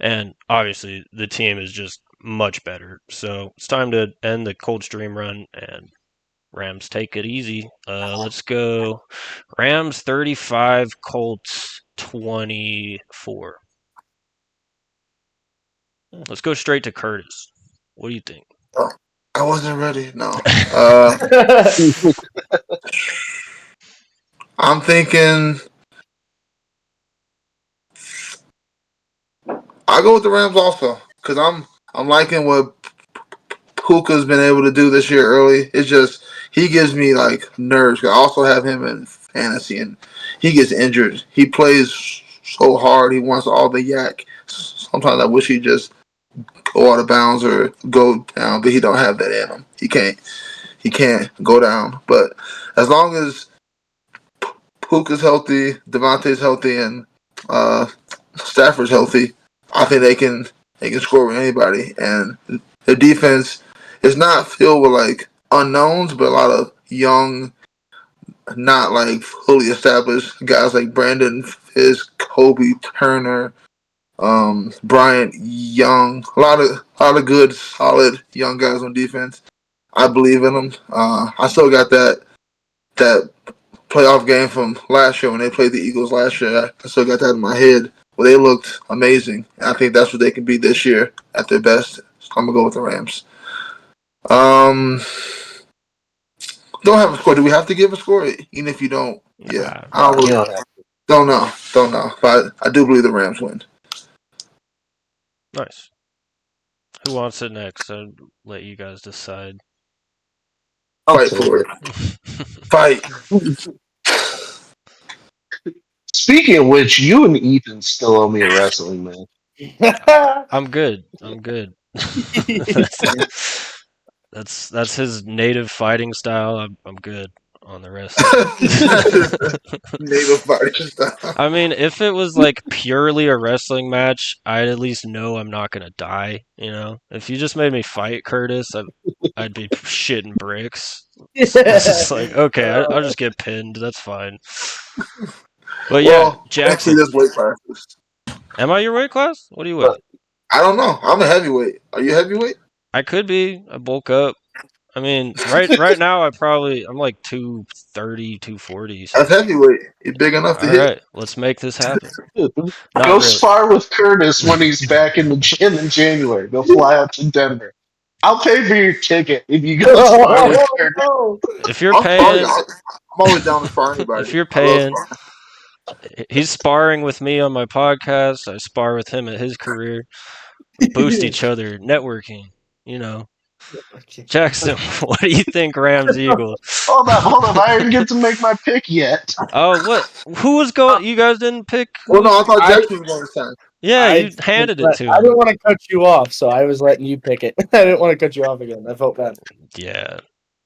Speaker 1: And obviously, the team is just much better. So it's time to end the Colts dream run and Rams take it easy. Let's go. Rams 35, Colts 24. Let's go straight to Curtis. What do you think?
Speaker 2: Oh, I wasn't ready. No. I'm thinking I go with the Rams also because I'm liking what Puka's been able to do this year early. It's just he gives me nerves. I also have him in fantasy and he gets injured. He plays so hard. He wants all the yak. Sometimes I wish he just go out of bounds or go down, but he don't have that in him. He can't. He can't go down. But as long as Puka's healthy, Devontae's healthy, and Stafford's healthy, I think they can score with anybody. And the defense is not filled with unknowns, but a lot of young, not fully established guys like Brandon Fisk, Kobe Turner, Bryant Young, a lot of good, solid young guys on defense. I believe in them. I still got that playoff game from last year when they played the Eagles last year. I still got that in my head. Well, they looked amazing. I think that's what they can be this year at their best. So I'm gonna go with the Rams. Um, don't have a score. Do we have to give a score? Even if you don't, yeah,
Speaker 1: Nah,
Speaker 2: I don't
Speaker 5: You
Speaker 2: really
Speaker 5: don't have
Speaker 2: don't know. But I do believe the Rams win.
Speaker 1: nice. Who wants it next? I'll let you guys decide.
Speaker 5: I'll
Speaker 2: Fight
Speaker 5: take
Speaker 2: for
Speaker 5: it.
Speaker 2: it. Fight.
Speaker 5: Speaking of which, you and Ethan still owe me a wrestling match.
Speaker 1: I'm good. I'm good. That's his native fighting style. I'm good on the wrestling.
Speaker 2: Native fighting style.
Speaker 1: I mean, if it was like purely a wrestling match, I'd at least know I'm not gonna die. You know, if you just made me fight Curtis, I'd be shitting bricks. It's just like, okay, I'll just get pinned. That's fine. But yeah,
Speaker 2: Well, actually,
Speaker 1: Jaxon,
Speaker 2: this weight classes.
Speaker 1: am I your weight class? What do you weigh?
Speaker 5: But
Speaker 2: I don't know. I'm a heavyweight. Are you heavyweight?
Speaker 1: I could be. I bulk up. I mean, right now I'm like 230, 240.
Speaker 2: That's
Speaker 1: So
Speaker 2: heavyweight. You big enough to
Speaker 1: all
Speaker 2: hit?
Speaker 1: right, let's make this happen. Not
Speaker 5: go
Speaker 1: really.
Speaker 5: spar with Curtis when he's back in the gym in January. Go fly out to Denver. I'll pay for your ticket if you go spar with Curtis.
Speaker 4: Oh,
Speaker 1: If you're
Speaker 2: I'll spar you.
Speaker 1: paying,
Speaker 2: I'm always down to spar
Speaker 1: if
Speaker 2: anybody.
Speaker 1: you're
Speaker 2: I love
Speaker 1: paying,
Speaker 2: sparring.
Speaker 1: he's sparring with me on my podcast. I spar with him at his career. We boost
Speaker 4: no.
Speaker 1: each other, networking. You know, Jackson. What do you think, Rams Eagles?
Speaker 5: Hold up. I didn't get to make my pick yet.
Speaker 1: Oh, what? Who was going? You guys didn't pick. Who
Speaker 2: Well, no,
Speaker 1: was?
Speaker 2: I thought
Speaker 4: I
Speaker 2: Jackson was going to sign.
Speaker 1: Yeah, you handed it to
Speaker 4: I
Speaker 1: him.
Speaker 4: didn't want to cut you off, so I was letting you pick it. I didn't want to cut you off again. I felt bad.
Speaker 1: Yeah,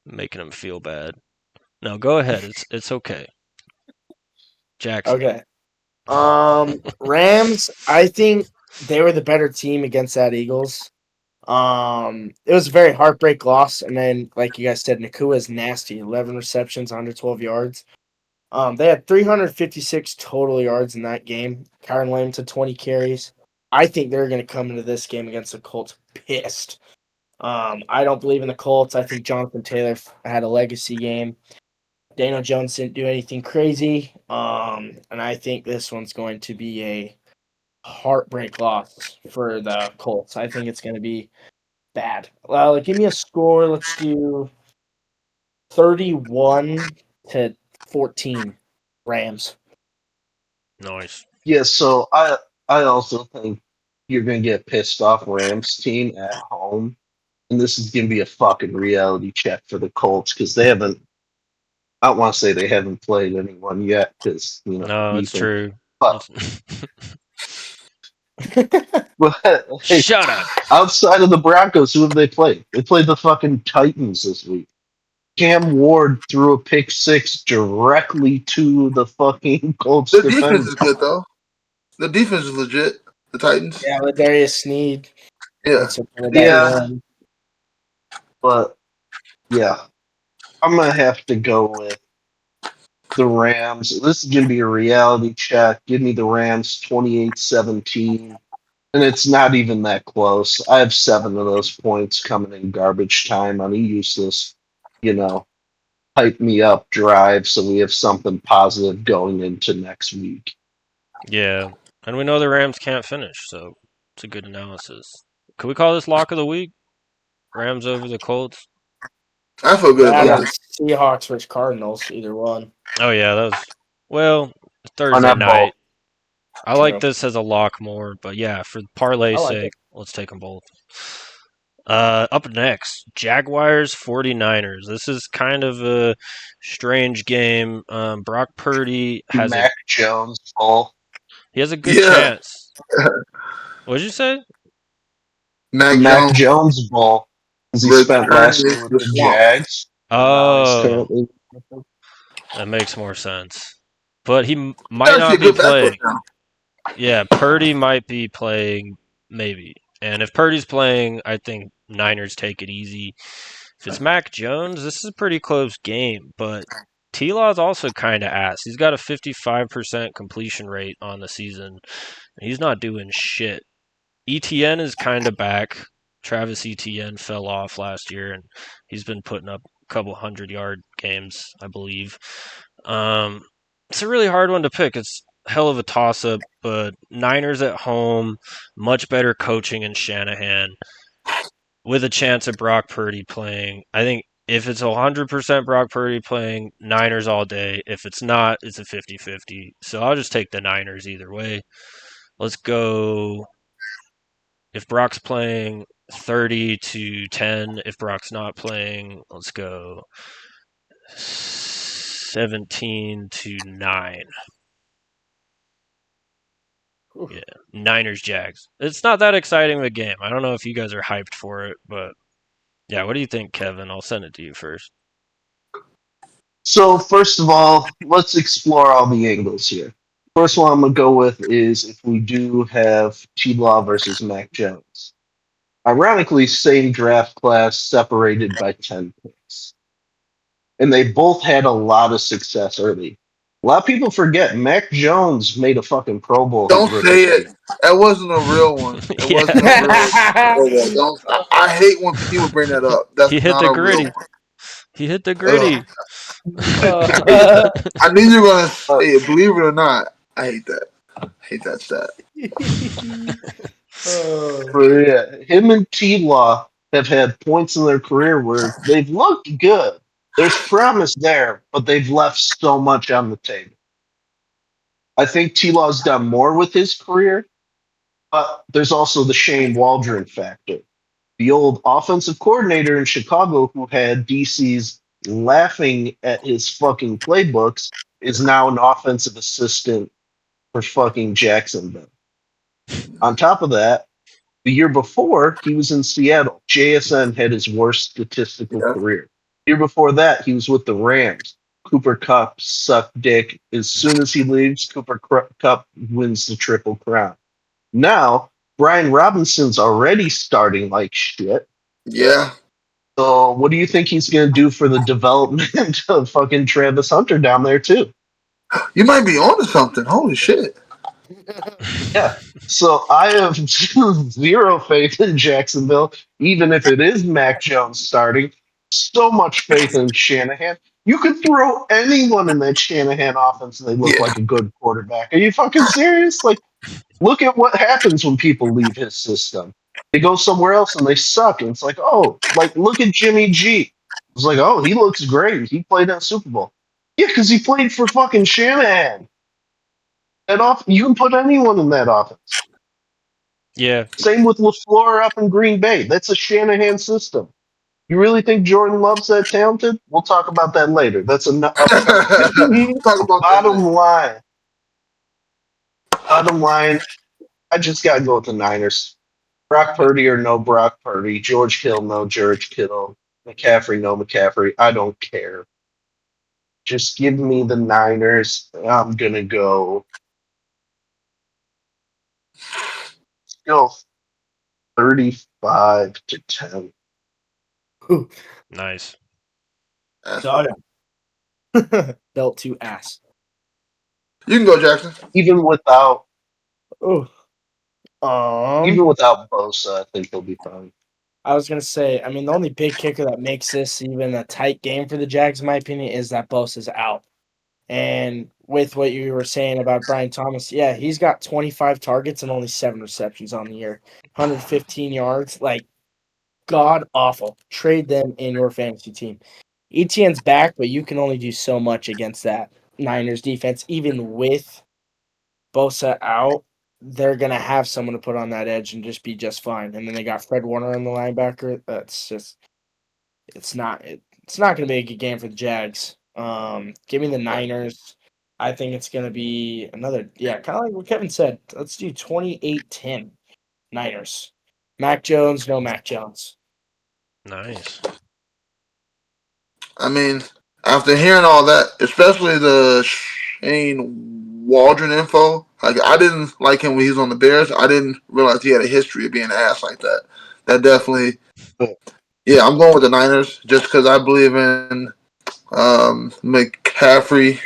Speaker 1: making him feel bad. No, go ahead. It's okay. Jackson.
Speaker 4: Okay. Rams. I think they were the better team against that Eagles. It was a very heartbreak loss, and then, like you guys said, Nakua is nasty. 11 receptions, 112 yards. They had 356 total yards in that game. Kyron Williams had 20 carries. I think they're going to come into this game against the Colts pissed. I don't believe in the Colts. I think Jonathan Taylor had a legacy game. Daniel Jones didn't do anything crazy. And I think this one's going to be a heartbreak loss for the Colts. I think it's going to be bad. Give me a score. Let's do 31-14 Rams.
Speaker 1: Nice.
Speaker 5: Yeah, so I also think you're gonna get pissed off Rams team at home, and this is gonna be a fucking reality check for the Colts because they haven't. I don't want to say they haven't played anyone yet because
Speaker 1: No, it's
Speaker 5: Ethan.
Speaker 1: true.
Speaker 5: But, but hey,
Speaker 1: Shut up.
Speaker 5: outside of the Broncos, who have they played? They played the fucking Titans this week. Cam Ward threw a pick six directly to the fucking Colts
Speaker 2: The defense
Speaker 5: defender.
Speaker 2: is good, though. The defense is legit. The Titans.
Speaker 4: Yeah, Ladarius Sneed.
Speaker 2: Yeah.
Speaker 4: That's that
Speaker 5: Yeah,
Speaker 4: run.
Speaker 5: but yeah, I'm gonna have to go with the Rams. This is gonna be a reality check. Give me the Rams 28-17. And it's not even that close. I have 7 of those points coming in garbage time on a useless, you know, hype me up drive so we have something positive going into next week.
Speaker 1: Yeah, and we know the Rams can't finish, so it's a good analysis. Could we call this lock of the week? Rams over the Colts.
Speaker 2: I feel good
Speaker 4: That
Speaker 2: about
Speaker 4: or
Speaker 2: this.
Speaker 4: Seahawks versus Cardinals, either one.
Speaker 1: Oh yeah, that was well
Speaker 5: On
Speaker 1: Thursday
Speaker 5: that ball.
Speaker 1: night. I like
Speaker 4: True.
Speaker 1: this as a lock more, but yeah, for parlay's
Speaker 4: I like
Speaker 1: sake,
Speaker 4: it.
Speaker 1: let's take them both. Up next, Jaguars 49ers. This is kind of a strange game. Brock Purdy has
Speaker 5: Mac Jones ball.
Speaker 1: he has a good
Speaker 2: Yeah.
Speaker 1: chance. What did you say?
Speaker 2: Mac
Speaker 5: Mac
Speaker 2: Jones
Speaker 5: Jones ball. Because he spent last
Speaker 2: returning
Speaker 5: year with
Speaker 2: the
Speaker 5: the
Speaker 2: swamp.
Speaker 5: Jags. And now he's
Speaker 1: Oh,
Speaker 5: currently.
Speaker 1: that makes more sense. But he might
Speaker 2: That's a
Speaker 1: not be
Speaker 2: good backup
Speaker 1: playing.
Speaker 2: now.
Speaker 1: Yeah, Purdy might be playing, maybe. And if Purdy's playing, I think Niners take it easy. If it's Mac Jones, this is a pretty close game, but T-Law's also kind of ass. He's got a 55% completion rate on the season. He's not doing shit. ETN is kind of back. Travis Etienne fell off last year, and he's been putting up a couple 100-yard games, I believe. It's a really hard one to pick. It's hell of a toss-up, but Niners at home, much better coaching in Shanahan, with a chance at Brock Purdy playing. I think if it's 100% Brock Purdy playing, Niners all day. If it's not, it's a 50-50. So I'll just take the Niners either way. Let's go. If Brock's playing, 30-10. If Brock's not playing, let's go 17-9. Yeah, Niners Jags. It's not that exciting of a game. I don't know if you guys are hyped for it, but yeah, what do you think, Kevin? I'll send it to you first.
Speaker 5: So first of all, let's explore all the angles here. First one I'm gonna go with is if we do have T-Law versus Mac Jones. Ironically, same draft class, separated by 10 picks. And they both had a lot of success early. A lot of people forget Mac Jones made a fucking Pro Bowl his
Speaker 2: Don't
Speaker 5: rookie
Speaker 2: say
Speaker 5: year.
Speaker 2: it. That wasn't a real one. It wasn't a
Speaker 1: Yeah,
Speaker 2: real Pro Bowl. Don't. I hate when people bring that up. That's
Speaker 1: he hit
Speaker 2: not
Speaker 1: the
Speaker 2: a real
Speaker 1: gritty.
Speaker 2: one.
Speaker 1: He hit the gritty.
Speaker 2: I knew you were gonna
Speaker 5: Uh,
Speaker 2: say it. Believe it or not, I hate that. I hate that stat.
Speaker 5: but yeah, him and T-Law have had points in their career where they've looked good. There's promise there, but they've left so much on the table. I think T-Law's done more with his career, but there's also the Shane Waldron factor. The old offensive coordinator in Chicago who had DC's laughing at his fucking playbooks is now an offensive assistant for fucking Jacksonville. On top of that, the year before, he was in Seattle. JSN had his worst statistical
Speaker 2: Yeah.
Speaker 5: career. The year before that, he was with the Rams. Cooper Cup sucked dick. As soon as he leaves, Cup wins the Triple Crown. Now, Brian Robinson's already starting like shit.
Speaker 2: Yeah.
Speaker 5: So, what do you think he's going to do for the development of fucking Travis Hunter down there, too?
Speaker 2: You might be onto something. Holy shit.
Speaker 5: Yeah. So I have zero faith in Jacksonville, even if it is Mac Jones starting. So much faith in Shanahan. You could throw anyone in that Shanahan offense and they look
Speaker 2: Yeah.
Speaker 5: like a good quarterback. Are you fucking serious? Like, look at what happens when people leave his system. They go somewhere else and they suck. And it's like, oh, like, look at Jimmy G. It's like, oh, he looks great. He played at Super Bowl. Yeah, because he played for fucking Shanahan. You can put anyone in that offense.
Speaker 1: Yeah,
Speaker 5: Same with LaFleur up in Green Bay. That's a Shanahan system. You really think Jordan Love's that talented? We'll talk about that later. That's an upcoming.
Speaker 2: Talk about that
Speaker 5: Bottom
Speaker 2: next.
Speaker 5: line. Bottom line. I just gotta go with the Niners. Brock Purdy or no Brock Purdy. George Kittle, no George Kittle. McCaffrey, no McCaffrey. I don't care. Just give me the Niners. I'm gonna go 35-10.
Speaker 1: nice.
Speaker 2: That's
Speaker 4: Oh,
Speaker 2: fine.
Speaker 4: yeah. Belt to ass.
Speaker 2: You can go, Jackson.
Speaker 5: Even without
Speaker 4: Oh.
Speaker 5: even without Bosa, I think they'll be fine.
Speaker 4: I was gonna say, I mean, the only big kicker that makes this even a tight game for the Jags, in my opinion, is that Bosa's out. And with what you were saying about Brian Thomas, yeah, he's got 25 targets and only 7 receptions on the year, 115 yards. Like, god awful. Trade them in your fantasy team. ETN's back, but you can only do so much against that Niners defense. Even with Bosa out, they're going to have someone to put on that edge and just be just fine. And then they got Fred Warner on the linebacker. That's just it's not going to be a good game for the Jags. Give me the Niners. I think it's going to be another, kind of like what Kevin said. Let's do 28-10 Niners. Mac Jones, no Mac Jones.
Speaker 1: Nice.
Speaker 2: I mean, after hearing all that, especially the Shane Waldron info, like I didn't like him when he was on the Bears. I didn't realize he had a history of being an ass like that. That definitely, yeah. I'm going with the Niners just because I believe in McCaffrey.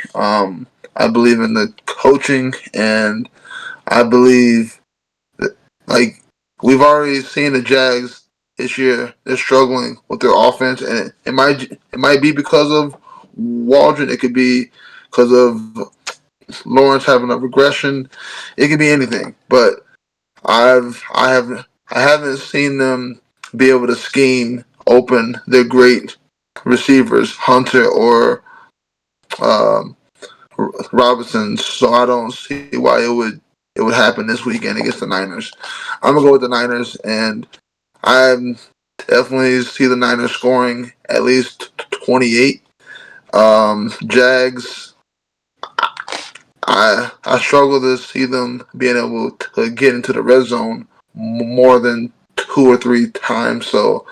Speaker 2: I believe in the coaching, and I believe that, like, we've already seen the Jags this year. They're struggling with their offense, and it might be because of Waldron. It could be because of Lawrence having a regression. It could be anything, but I haven't seen them be able to scheme open their great receivers, Hunter or um, Robinson. So I don't see why it would happen this weekend against the Niners. I'm gonna go with the Niners, and I definitely see the Niners scoring at least 28. Jags. I struggle to see them being able to get into the red zone more than 2 or 3 times. So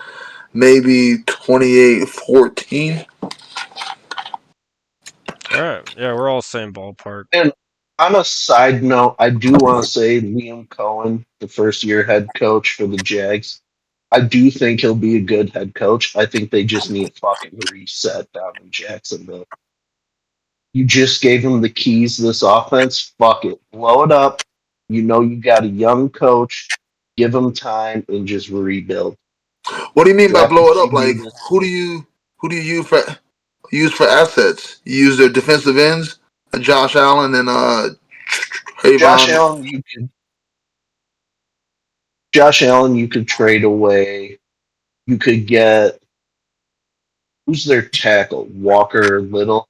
Speaker 2: maybe 28-14.
Speaker 1: All right. Yeah, we're all same ballpark.
Speaker 5: And on a side note, I do want to say Liam Cohen, the first year head coach for the Jags, I do think he'll be a good head coach. I think they just need a fucking reset down in Jacksonville. You just gave him the keys to this offense. Fuck it. Blow it up. You know you got a young coach. Give him time and just rebuild.
Speaker 2: What do you mean by
Speaker 5: Draft a
Speaker 2: blow it up? Like,
Speaker 5: QB this
Speaker 2: who do
Speaker 5: year.
Speaker 2: you use for assets? You use their defensive ends, Josh Allen and
Speaker 5: Josh
Speaker 2: Trayvon.
Speaker 5: Allen, you could Josh Allen, you could trade away. You could get who's their tackle? Walker Little.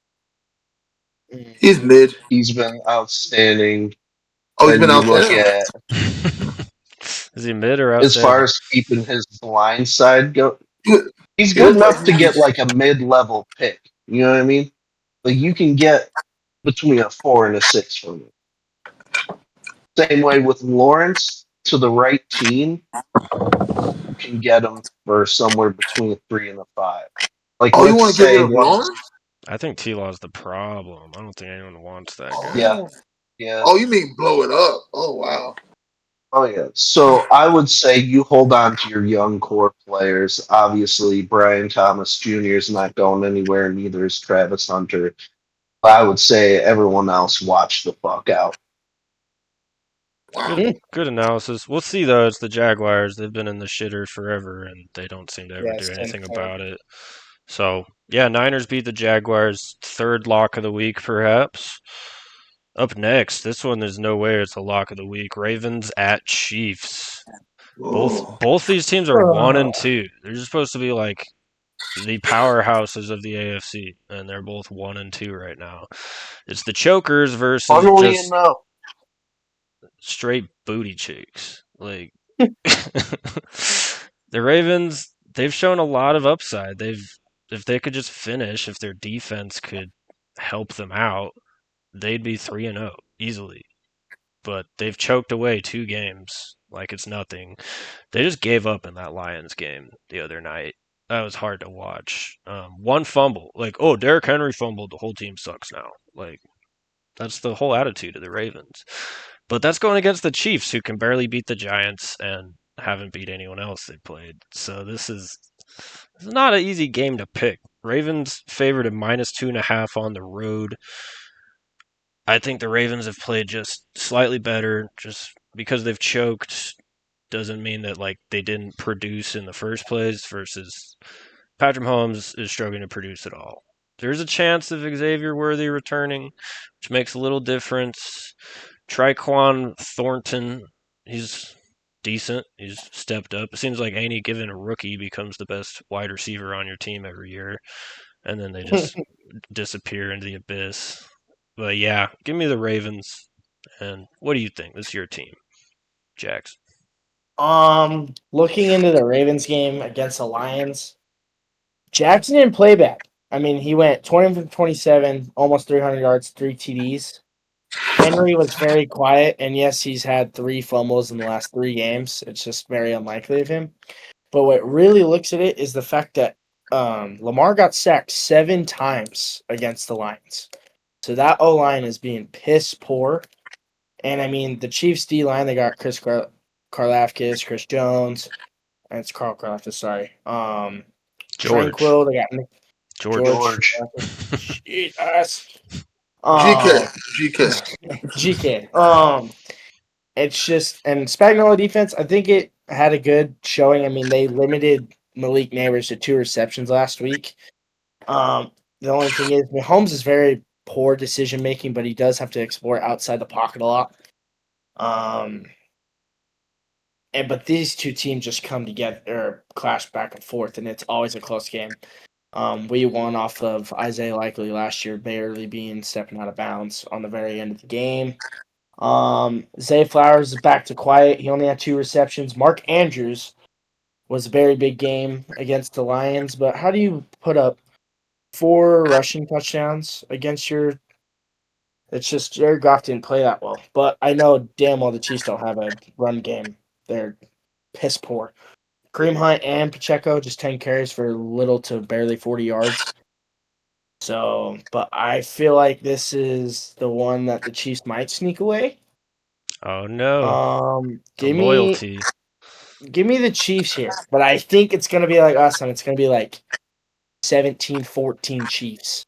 Speaker 2: He's mid.
Speaker 5: He's been outstanding.
Speaker 2: Oh, he's
Speaker 5: Then
Speaker 2: been
Speaker 5: you
Speaker 2: out
Speaker 5: look
Speaker 2: there.
Speaker 5: at
Speaker 1: Is he mid or
Speaker 5: as far
Speaker 1: outstanding?
Speaker 5: as keeping his blind side go.
Speaker 2: He,
Speaker 5: He's
Speaker 2: he
Speaker 5: good
Speaker 2: looks like
Speaker 5: enough to get like a mid-level pick. You know what I mean? Like you can get between a 4 and a 6 from him. Same way with Lawrence to the right team, you can get him for somewhere between a 3 and a 5. Like
Speaker 2: Oh, you
Speaker 5: let's
Speaker 2: want to get rid
Speaker 5: say
Speaker 2: of
Speaker 5: once,
Speaker 2: Lawrence?
Speaker 1: I think T-Law's the problem. I don't think anyone wants that guy.
Speaker 5: yeah,
Speaker 2: Oh,
Speaker 5: yeah.
Speaker 2: oh, you mean blow it up? Oh, wow.
Speaker 5: Oh yeah. So I would say you hold on to your young core players. Obviously, Brian Thomas Jr. is not going anywhere, neither is Travis Hunter. But I would say everyone else watch the fuck out.
Speaker 2: Wow.
Speaker 1: Good analysis. We'll see though. It's the Jaguars. They've been in the shitter forever, and they don't seem to ever
Speaker 4: Yeah,
Speaker 1: do
Speaker 4: same
Speaker 1: anything
Speaker 4: thing.
Speaker 1: about it. So yeah, Niners beat the Jaguars. Third lock of the week, perhaps. Up next, this one there's no way it's a lock of the week. Ravens at Chiefs. Both
Speaker 2: Oh.
Speaker 1: both these teams are 1-2. They're just supposed to be like the powerhouses of the AFC, and they're both 1-2 right now. It's the chokers versus
Speaker 5: Funnily
Speaker 1: just
Speaker 5: enough,
Speaker 1: straight booty cheeks. Like the Ravens, they've shown a lot of upside. If they could just finish, if their defense could help them out, they'd be 3-0 easily. But they've choked away 2 games like it's nothing. They just gave up in that Lions game the other night. That was hard to watch. One fumble, like, oh, Derrick Henry fumbled, the whole team sucks now. Like, that's the whole attitude of the Ravens. But that's going against the Chiefs, who can barely beat the Giants and haven't beat anyone else they played. So this is not an easy game to pick. Ravens favored at -2.5 on the road. I think the Ravens have played just slightly better. Just because they've choked doesn't mean that like they didn't produce in the first place. Versus Patrick Mahomes is struggling to produce at all. There's a chance of Xavier Worthy returning, which makes a little difference. Triquan Thornton, he's decent. He's stepped up. It seems like any given rookie becomes the best wide receiver on your team every year, and then they just disappear into the abyss. But yeah, give me the Ravens. And what do you think? This is your team, Jax.
Speaker 4: Looking into the Ravens game against the Lions, Jackson didn't play bad. I mean, he went 20 from 27, almost 300 yards, 3 TDs. Henry was very quiet, and yes, he's had 3 fumbles in the last 3 games. It's just very unlikely of him. But what really looks at it is the fact that Lamar got sacked 7 times against the Lions. So that O line is being piss poor. And I mean, the Chiefs D line, they got Chris Karlaftis, Chris Jones, and it's Carl Karlaftis, sorry.
Speaker 1: George.
Speaker 4: Tranquil, they got
Speaker 5: George.
Speaker 4: Jesus.
Speaker 2: GK,
Speaker 4: Um,
Speaker 2: GK.
Speaker 4: GK. It's just and Spagnuolo defense. I think it had a good showing. I mean, they limited Malik Neighbors to 2 receptions last week. The only thing is, Mahomes is very poor decision making, but he does have to explore outside the pocket a lot. But these two teams just come together or clash back and forth, and it's always a close game. We won off of Isaiah Likely last year, barely being stepping out of bounds on the very end of the game. Zay Flowers is back to quiet. He only had 2 receptions. Mark Andrews was a very big game against the Lions, but how do you put up 4 rushing touchdowns against your? It's just Jared Goff didn't play that well, but I know damn well the Chiefs don't have a run game. They're piss poor. Kareem Hunt and Pacheco just 10 carries for little to barely 40 yards. So, but I feel like this is the one that the Chiefs might sneak away.
Speaker 1: Oh no, the
Speaker 4: Give me
Speaker 1: loyalty.
Speaker 4: the Chiefs here, but I think it's gonna be like last time. It's gonna be like 17-14 Chiefs.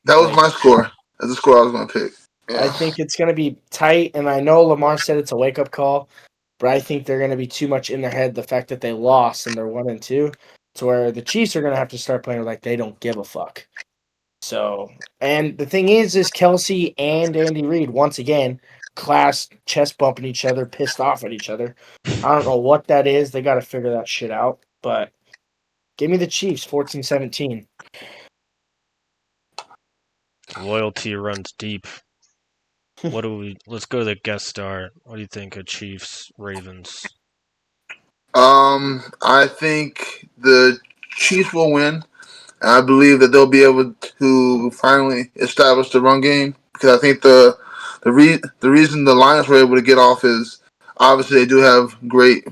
Speaker 2: That was
Speaker 4: Like
Speaker 2: my score. That's the score I was gonna pick.
Speaker 4: I
Speaker 2: Yeah.
Speaker 4: think it's gonna be tight, and I know Lamar said it's a wake up call, but I think they're gonna be too much in their head the fact that they lost and they're 1-2, to where the Chiefs are gonna have to start playing like they don't give a fuck. So, and the thing is Kelsey and Andy Reid once again class chest bumping each other, pissed off at each other. I don't know what that is. They got to figure that shit out. But give me the Chiefs, 14-17.
Speaker 1: Loyalty runs deep. What do we? Let's go to the guest star. What do you think of Chiefs Ravens?
Speaker 2: I think the Chiefs will win. And I believe that they'll be able to finally establish the run game because I think the reason the Lions were able to get off is obviously they do have great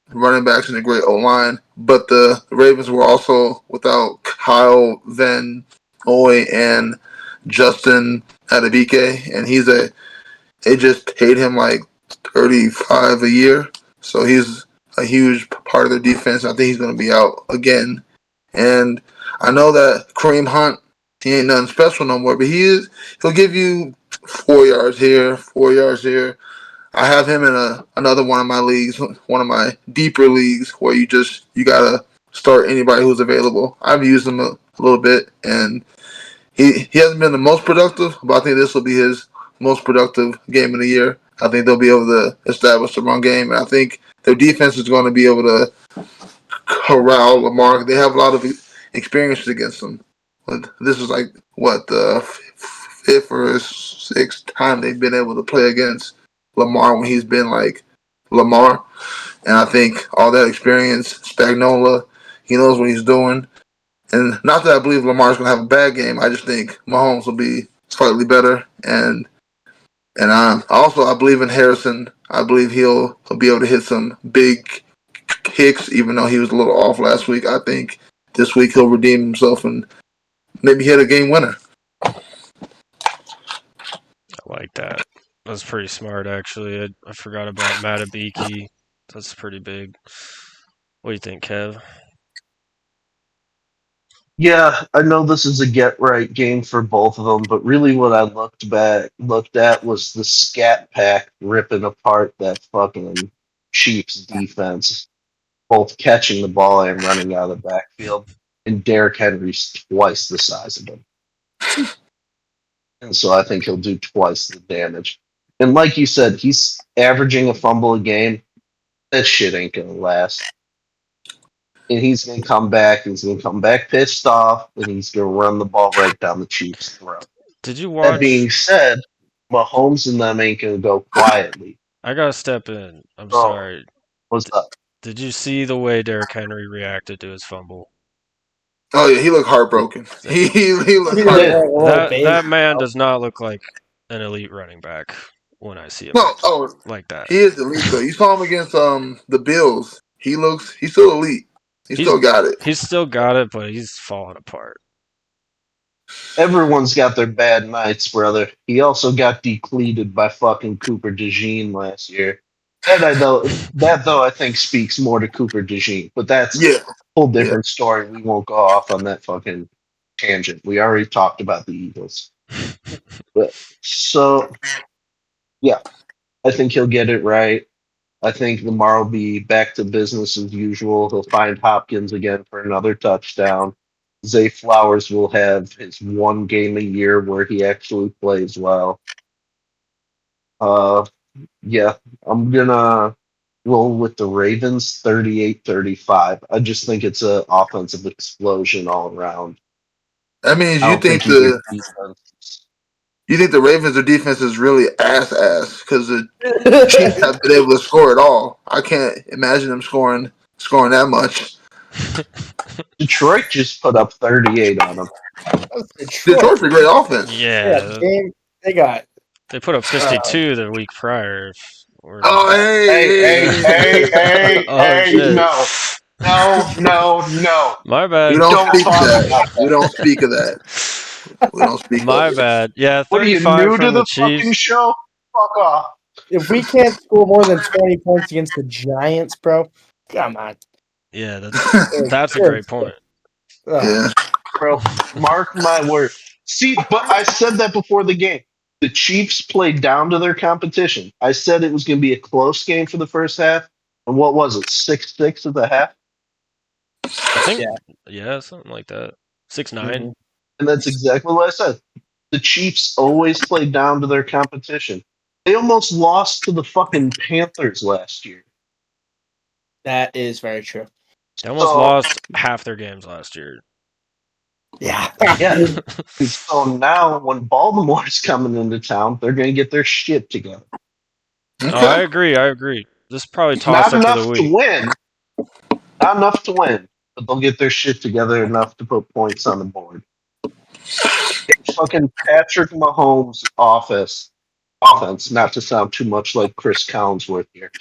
Speaker 2: running backs and a great O line, but the Ravens were also without Kyle Van Noy and Justin Adebike, and they just paid him like 35 a year, so he's a huge part of their defense. I think he's going to be out again, and I know that Kareem Hunt, he ain't nothing special no more, but he'll give you 4 yards here, 4 yards here. I have him in another one of my leagues, one of my deeper leagues where you gotta start anybody who's available. I've used him a little bit, and he hasn't been the most productive, but I think this will be his most productive game of the year. I think they'll be able to establish the run game, and I think their defense is going to be able to corral Lamar. They have a lot of experience against them. But this is like what the fifth or sixth time they've been able to play against Lamar when he's been like Lamar. And I think all that experience, Spagnola, he knows what he's doing. And not that I believe Lamar's going to have a bad game. I just think Mahomes will be slightly better. And also I believe in Harrison. I believe he'll be able to hit some big kicks, even though he was a little off last week. I think this week he'll redeem himself and maybe hit a game winner.
Speaker 1: I like that. That's pretty smart, actually. I forgot about Matabiki. That's pretty big. What do you think, Kev?
Speaker 5: Yeah, I know this is a get right game for both of them, but really what I looked at was the scat pack ripping apart that fucking Chiefs defense, both catching the ball and running out of the backfield. And Derrick Henry's twice the size of him. And so I think he'll do twice the damage. And like you said, he's averaging a fumble a game. That shit ain't gonna last. And he's gonna come back. He's gonna come back pissed off, and he's gonna run the ball right down the Chiefs' throat.
Speaker 1: Did you
Speaker 5: That
Speaker 1: watch?
Speaker 5: being said, Mahomes and them ain't gonna go quietly.
Speaker 1: I gotta step in. I'm
Speaker 5: So
Speaker 1: sorry.
Speaker 5: what's up?
Speaker 1: Did you see the way Derrick Henry reacted to his fumble?
Speaker 2: Oh yeah, he looked heartbroken. He looked
Speaker 5: He did.
Speaker 2: heartbroken.
Speaker 1: That man does not look like an elite running back when I see him
Speaker 2: No, oh,
Speaker 1: like that.
Speaker 2: he is elite though. You saw him against the Bills. He's still elite. He
Speaker 1: He's
Speaker 2: still got it.
Speaker 1: he's still got it, but he's falling apart.
Speaker 5: Everyone's got their bad nights, brother. He also got depleted by fucking Cooper DeJean last year. And I think speaks more to Cooper DeJean. But that's
Speaker 2: Yeah,
Speaker 5: a whole
Speaker 2: yeah.
Speaker 5: different story. We won't go off on that fucking tangent. We already talked about the Eagles. But, so, yeah, I think he'll get it right. I think Lamar will be back to business as usual. He'll find Hopkins again for another touchdown. Zay Flowers will have his one game a year where he actually plays well. Uh, yeah, I'm gonna roll with the Ravens 38-35. I just think it's an offensive explosion all around.
Speaker 2: That means
Speaker 5: I
Speaker 2: you
Speaker 5: don't
Speaker 2: think
Speaker 5: think either
Speaker 2: the
Speaker 5: defense.
Speaker 2: you think the Ravens' their defense is really ass because the Chiefs have been able to score it all. I can't imagine them scoring that much.
Speaker 5: Detroit just put up 38 on them.
Speaker 4: That's Detroit.
Speaker 2: Detroit's a great offense.
Speaker 1: Yeah,
Speaker 4: They got
Speaker 1: they put up 62 the week prior.
Speaker 2: Oh,
Speaker 5: Hey,
Speaker 2: hey,
Speaker 5: hey, hey,
Speaker 1: Oh
Speaker 5: hey,
Speaker 1: shit!
Speaker 5: no.
Speaker 1: My
Speaker 2: we
Speaker 1: bad.
Speaker 2: don't
Speaker 5: Don't
Speaker 2: speak of
Speaker 5: talk
Speaker 2: that.
Speaker 5: about
Speaker 2: We
Speaker 5: that.
Speaker 2: don't speak of that. We don't speak of
Speaker 1: My
Speaker 2: it.
Speaker 1: bad. Yeah,
Speaker 5: What are you
Speaker 1: 35
Speaker 5: new to
Speaker 1: from the
Speaker 5: the fucking
Speaker 1: Chiefs.
Speaker 5: show? Fuck off.
Speaker 4: if we can't score more than 20 points against the Giants, bro, come on.
Speaker 1: Yeah, that's a great point.
Speaker 2: Yeah.
Speaker 5: Bro, mark my word. See, but I said that before the game. The Chiefs played down to their competition. I said it was going to be a close game for the first half. And what was it? 6-6 at the half?
Speaker 1: I think,
Speaker 4: Yeah.
Speaker 1: yeah, something like that. 6-9.
Speaker 4: Mhm.
Speaker 5: And that's exactly what I said. The Chiefs always play down to their competition. They almost lost to the fucking Panthers last year.
Speaker 4: That is very true.
Speaker 1: They almost
Speaker 5: So,
Speaker 1: lost half their games last year.
Speaker 4: Yeah.
Speaker 5: yeah. So now when Baltimore's coming into town, they're going to get their shit together.
Speaker 1: Oh, I
Speaker 2: Okay.
Speaker 1: agree. I agree. This is probably
Speaker 5: Not
Speaker 1: toss up of the
Speaker 5: enough to
Speaker 1: week.
Speaker 5: win. Not enough to win, but they'll get their shit together enough to put points on the board. Fucking Patrick Mahomes' offense, not to sound too much like Chris Collinsworth here,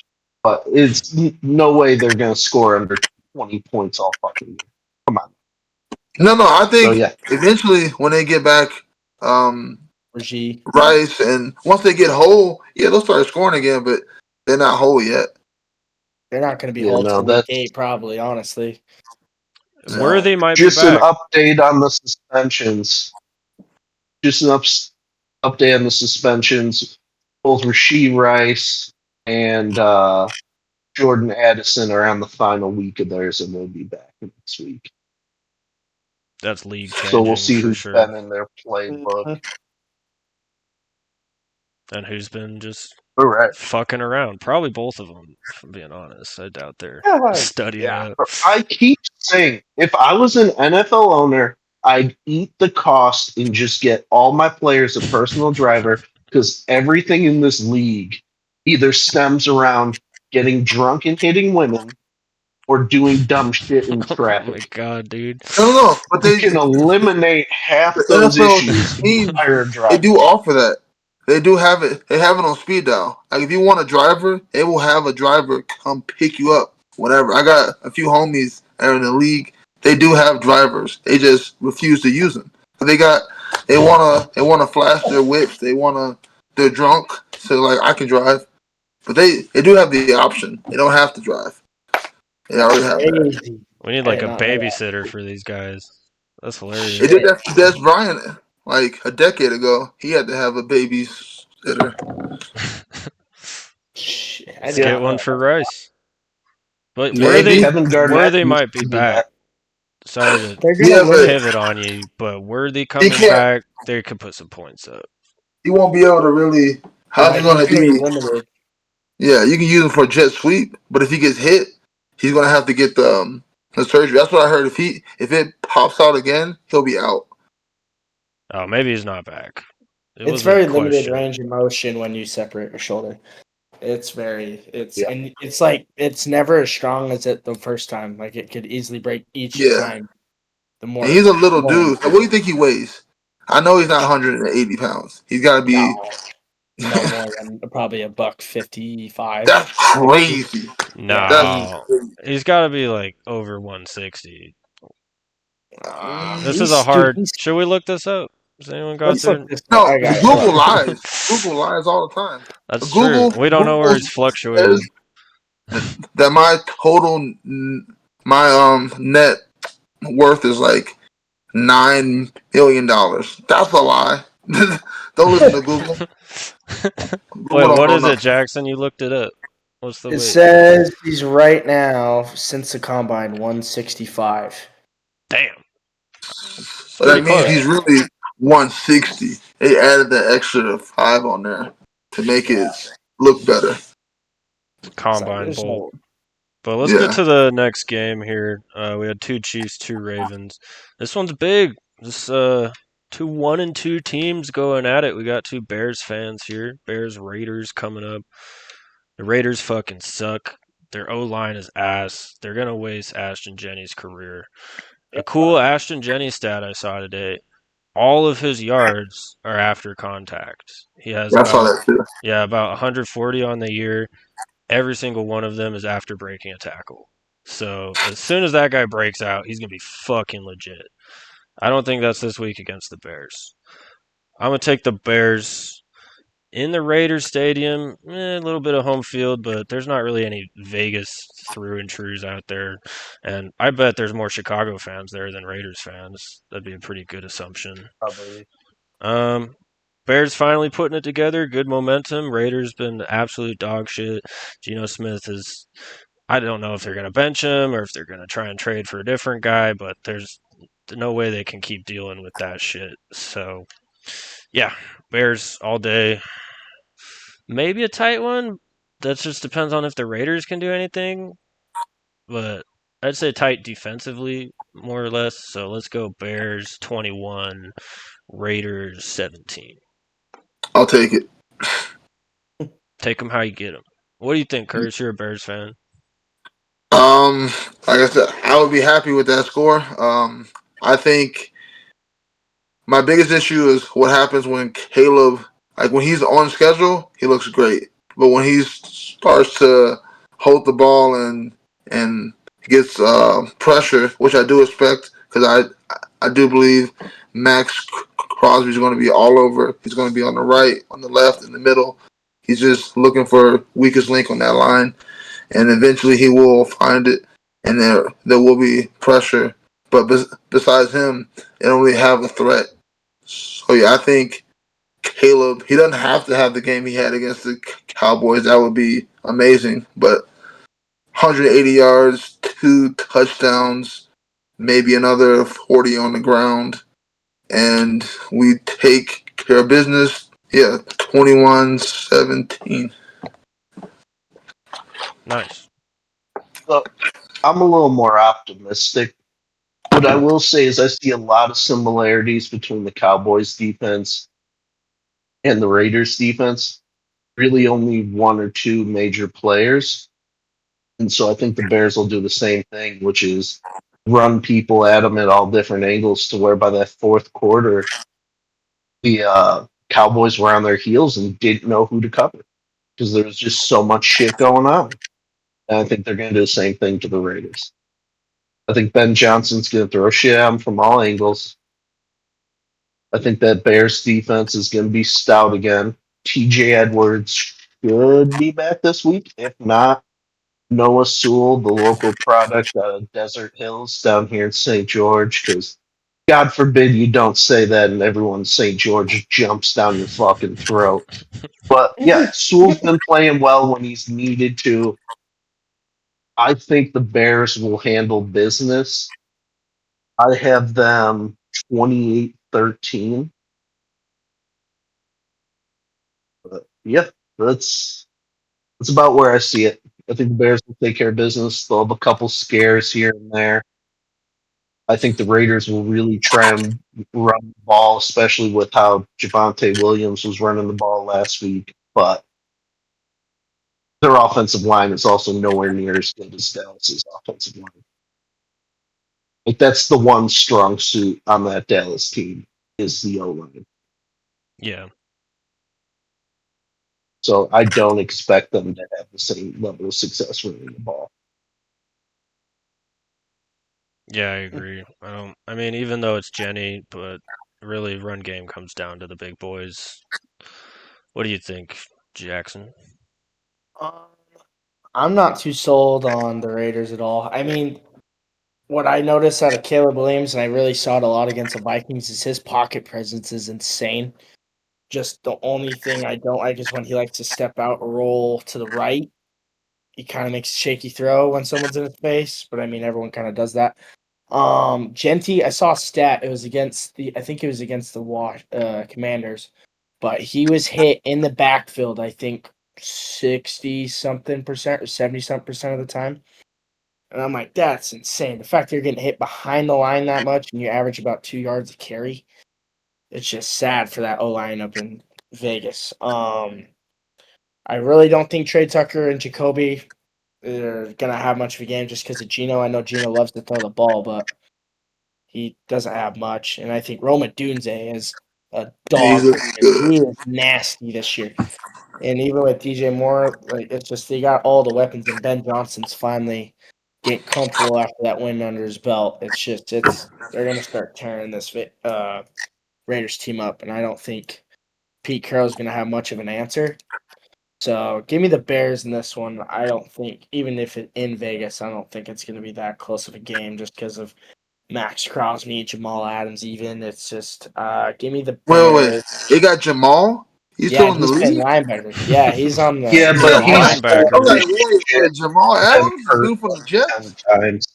Speaker 5: but it's no way they're going to score under 20 points all fucking year. Come on.
Speaker 2: No, I
Speaker 5: So,
Speaker 2: think
Speaker 5: yeah.
Speaker 2: eventually when they get back
Speaker 4: Raji.
Speaker 2: Rice and once they get whole, yeah, they'll start scoring again, but they're not whole yet.
Speaker 4: They're not going to be
Speaker 5: Yeah,
Speaker 4: whole
Speaker 5: no,
Speaker 4: till week
Speaker 5: that's
Speaker 4: 8, probably, honestly.
Speaker 2: No.
Speaker 1: Worthy might be
Speaker 5: just an
Speaker 1: back.
Speaker 5: update on the suspensions. Just an update on the suspensions. Both Rasheed Rice and Jordan Addison are on the final week of theirs, and they'll be back next week.
Speaker 1: That's league
Speaker 5: So we'll
Speaker 1: changing
Speaker 5: see
Speaker 1: for
Speaker 5: who's
Speaker 1: sure.
Speaker 5: been in their playbook.
Speaker 4: Mhm.
Speaker 1: And who's been just
Speaker 5: All right.
Speaker 1: fucking around. Probably both of them, if I'm being honest. I doubt they're
Speaker 4: Yeah,
Speaker 1: studying
Speaker 4: yeah.
Speaker 1: it.
Speaker 5: I keep saying, if I was an NFL owner, I'd eat the cost and just get all my players a personal driver because everything in this league either stems around getting drunk and hitting women or doing dumb shit in
Speaker 1: Oh my
Speaker 5: traffic.
Speaker 1: god, dude.
Speaker 2: No, but
Speaker 5: You can eliminate half
Speaker 2: the
Speaker 5: those
Speaker 2: NFL
Speaker 5: issues if you
Speaker 2: teams
Speaker 5: hire a
Speaker 2: they
Speaker 5: driver.
Speaker 2: do offer that. They do have it. They have it on speed dial. Like if you want a driver, they will have a driver come pick you up whenever. I got a few homies that are in the league. They do have drivers. They just refuse to use them. They wanna flash their whips. They're drunk, so like I can drive. But they do have the option. They don't have to drive. They already have that.
Speaker 4: Crazy.
Speaker 1: We need
Speaker 4: I
Speaker 1: like
Speaker 4: did
Speaker 1: a
Speaker 4: not know that.
Speaker 1: babysitter for these guys. That's
Speaker 2: They
Speaker 1: hilarious.
Speaker 2: did that for Des Bryant like a decade ago. He had to have a babysitter.
Speaker 4: Shit, I
Speaker 1: Let's
Speaker 4: did
Speaker 5: Yeah.
Speaker 1: get
Speaker 4: not
Speaker 1: one
Speaker 4: know
Speaker 1: for
Speaker 4: that.
Speaker 1: Rice. But
Speaker 2: Maybe.
Speaker 5: Kevin Garnett
Speaker 1: Worthy
Speaker 5: used
Speaker 1: might be
Speaker 5: to do
Speaker 1: back.
Speaker 5: that.
Speaker 1: Sorry to
Speaker 4: They're going to
Speaker 2: Yeah, but
Speaker 4: limit.
Speaker 1: pivot on you, but Worthy
Speaker 2: he
Speaker 1: coming
Speaker 2: can't.
Speaker 1: back, they could put some points up.
Speaker 2: He won't be able to really. How's
Speaker 4: Yeah,
Speaker 2: he
Speaker 4: he's
Speaker 2: going to
Speaker 4: going to be
Speaker 2: be?
Speaker 4: limited.
Speaker 2: Yeah, you can use him for a jet sweep, but if he gets hit, he's going to have to get the surgery. That's what I heard. If it pops out again, he'll be out.
Speaker 1: Oh, maybe he's not back. It
Speaker 4: It's
Speaker 1: was a
Speaker 4: very limited
Speaker 1: question.
Speaker 4: range of motion when you separate your shoulder. It's
Speaker 5: Yeah.
Speaker 4: and it's like it's never as strong as it the first time. Like it could easily break each
Speaker 2: Yeah,
Speaker 4: time. The
Speaker 2: and
Speaker 4: more,
Speaker 2: he's a little
Speaker 4: more
Speaker 2: dude. What do you think he weighs? I know he's not 180 pounds. He's got to be.
Speaker 4: no more than probably a buck 55.
Speaker 2: That's crazy.
Speaker 4: Yeah,
Speaker 2: That's
Speaker 1: No. He's got to be like over 160. This is a
Speaker 4: he's dude.
Speaker 1: hard. Should we look this up? Has anyone got
Speaker 4: Let's look
Speaker 1: their?
Speaker 4: this up.
Speaker 2: no.
Speaker 4: I got it. Hold
Speaker 2: Google
Speaker 4: on.
Speaker 2: lies. Google lies all the time.
Speaker 1: That's true.
Speaker 2: Google
Speaker 1: We don't know where
Speaker 2: Google
Speaker 1: he's fluctuating.
Speaker 2: says that my total my net worth is like $9 million. That's a lie. Don't listen to Google.
Speaker 1: Wait,
Speaker 2: Google don't
Speaker 1: what
Speaker 2: know
Speaker 1: is it,
Speaker 2: nothing.
Speaker 1: Jackson? You looked it up. What's the
Speaker 4: It
Speaker 1: weight?
Speaker 4: says he's right now since the combine 165.
Speaker 1: Damn, it's
Speaker 2: So
Speaker 1: pretty
Speaker 2: that means
Speaker 1: close.
Speaker 2: he's really 160. They added the extra 5 on there to make it
Speaker 4: Yeah,
Speaker 2: look better.
Speaker 4: it's like
Speaker 1: Combine
Speaker 4: there's
Speaker 1: Bowl.
Speaker 4: no.
Speaker 1: But let's get
Speaker 2: Yeah,
Speaker 1: to the next game here. We had 2 Chiefs, 2 Ravens. This one's big. This 2 1-2 teams going at it. We got 2 Bears fans here. Bears Raiders coming up. The Raiders fucking suck. Their O line is ass. They're gonna waste Ashton Jennings' career. A cool Ashton Jennings stat I saw today. All of his yards are after contact. He has
Speaker 2: that's all
Speaker 1: about
Speaker 2: that too.
Speaker 1: about 140 on the year. Every single one of them is after breaking a tackle. So as soon as that guy breaks out, he's gonna be fucking legit. I don't think that's this week against the Bears. I'm gonna take the Bears in the Raiders Stadium. A little bit of home field, but there's not really any Vegas through and trues out there, and I bet there's more Chicago fans there than Raiders fans. That'd be a pretty good assumption.
Speaker 4: Probably.
Speaker 1: Um, Bears finally putting it together. Good momentum. Raiders been absolute dog shit. Geno Smith is. I don't know if they're going to bench him or if they're going to try and trade for a different guy, but there's no way they can keep dealing with that shit. So, yeah, Bears all day. Maybe a tight one. That just depends on if the Raiders can do anything. But I'd say tight defensively, more or less. So let's go Bears 21, Raiders 17.
Speaker 2: I'll take it.
Speaker 1: Take them how you get them. What do you think, Curtis? You're a Bears fan.
Speaker 2: Um, like I said, I would be happy with that score. I think my biggest issue is what happens when Caleb, like when he's on schedule, he looks great, but when he starts to hold the ball and gets pressure, which I do expect, because I do believe Max Crosby is going to be all over. He's going to be on the right, on the left, in the middle. He's just looking for weakest link on that line, and eventually he will find it, and there will be pressure. But besides him, they don't really have a threat. So yeah, I think Caleb. He doesn't have to have the game he had against the Cowboys. That would be amazing. But 180 yards, 2 touchdowns, maybe another 40 on the ground, and we take care of business. Yeah, 21-17.
Speaker 1: Nice.
Speaker 5: So I'm a little more optimistic. What I will say is I see a lot of similarities between the Cowboys defense and the Raiders defense. Really only one or two major players. And so I think the Bears will do the same thing, which is run people at them at all different angles to where by that fourth quarter, the Cowboys were on their heels and didn't know who to cover because there was just so much shit going on. And I think they're going to do the same thing to the Raiders. I think Ben Johnson's going to throw shit at them from all angles. I think that Bears defense is going to be stout again. TJ Edwards should be back this week. If not, Noah Sewell, the local product out of Desert Hills down here in St. George, because God forbid you don't say that and everyone in St. George jumps down your fucking throat. But yeah, Sewell's been playing well when he's needed to. I think the Bears will handle business. I have them 28-13. But yeah, that's about where I see it. I think the Bears will take care of business. They'll have a couple scares here and there. I think the Raiders will really try and run the ball, especially with how Javonte Williams was running the ball last week. But their offensive line is also nowhere near as good as Dallas's offensive line. Like that's the one strong suit on that Dallas team is the O line.
Speaker 1: Yeah.
Speaker 5: So I don't expect them to have the same level of success running the ball.
Speaker 1: Yeah, I agree. I mean, even though it's Jenny, but really, run game comes down to the big boys. What do you think, Jackson?
Speaker 4: Um, I'm not too sold on the Raiders at all. I mean, what I noticed out of Caleb Williams, and I really saw it a lot against the Vikings, is his pocket presence is insane. Just the only thing I don't like is when he likes to step out or roll to the right. He kind of makes a shaky throw when someone's in his face, but I mean everyone kind of does that. Genty, I saw a stat. It was against I think it was against the Commanders, but he was hit in the backfield. I think 60 something percent or 70 something percent of the time. And I'm like, that's insane. The fact that you're getting hit behind the line that much and you average about 2 yards a carry, it's just sad for that O line up in Vegas. I really don't think Trey Tucker and Jacoby are gonna have much of a game just because of Gino. I know Gino loves to throw the ball, but he doesn't have much. And I think Roma Dunze is a
Speaker 2: Yeah, he's
Speaker 4: dog this
Speaker 2: looking
Speaker 4: year.
Speaker 2: good.
Speaker 4: He is nasty this year. And even with DJ Moore, like it's just they got all the weapons, and Ben Johnson's finally getting comfortable after that win under his belt. It's they're gonna start tearing this Raiders team up, and I don't think Pete Carroll's gonna have much of an answer. So give me the Bears in this one. I don't think, even if it in Vegas, I don't think it's gonna be that close of a game just because of Max Crosby, Jamal Adams. Even it's just give me the
Speaker 2: Wait.
Speaker 4: Bears.
Speaker 2: They got Jamal. He's
Speaker 4: Yeah,
Speaker 2: still in the
Speaker 4: he's playing
Speaker 2: league.
Speaker 4: linebacker. Yeah, he's on the
Speaker 5: Yeah,
Speaker 1: He's a
Speaker 5: but
Speaker 4: Ravens.
Speaker 5: he's
Speaker 2: I'm
Speaker 1: linebacker.
Speaker 2: like,
Speaker 5: already
Speaker 2: wait, Jamal
Speaker 5: been
Speaker 2: Adams, the
Speaker 5: hurt
Speaker 2: dude from the
Speaker 5: 10
Speaker 2: Jets.
Speaker 5: times.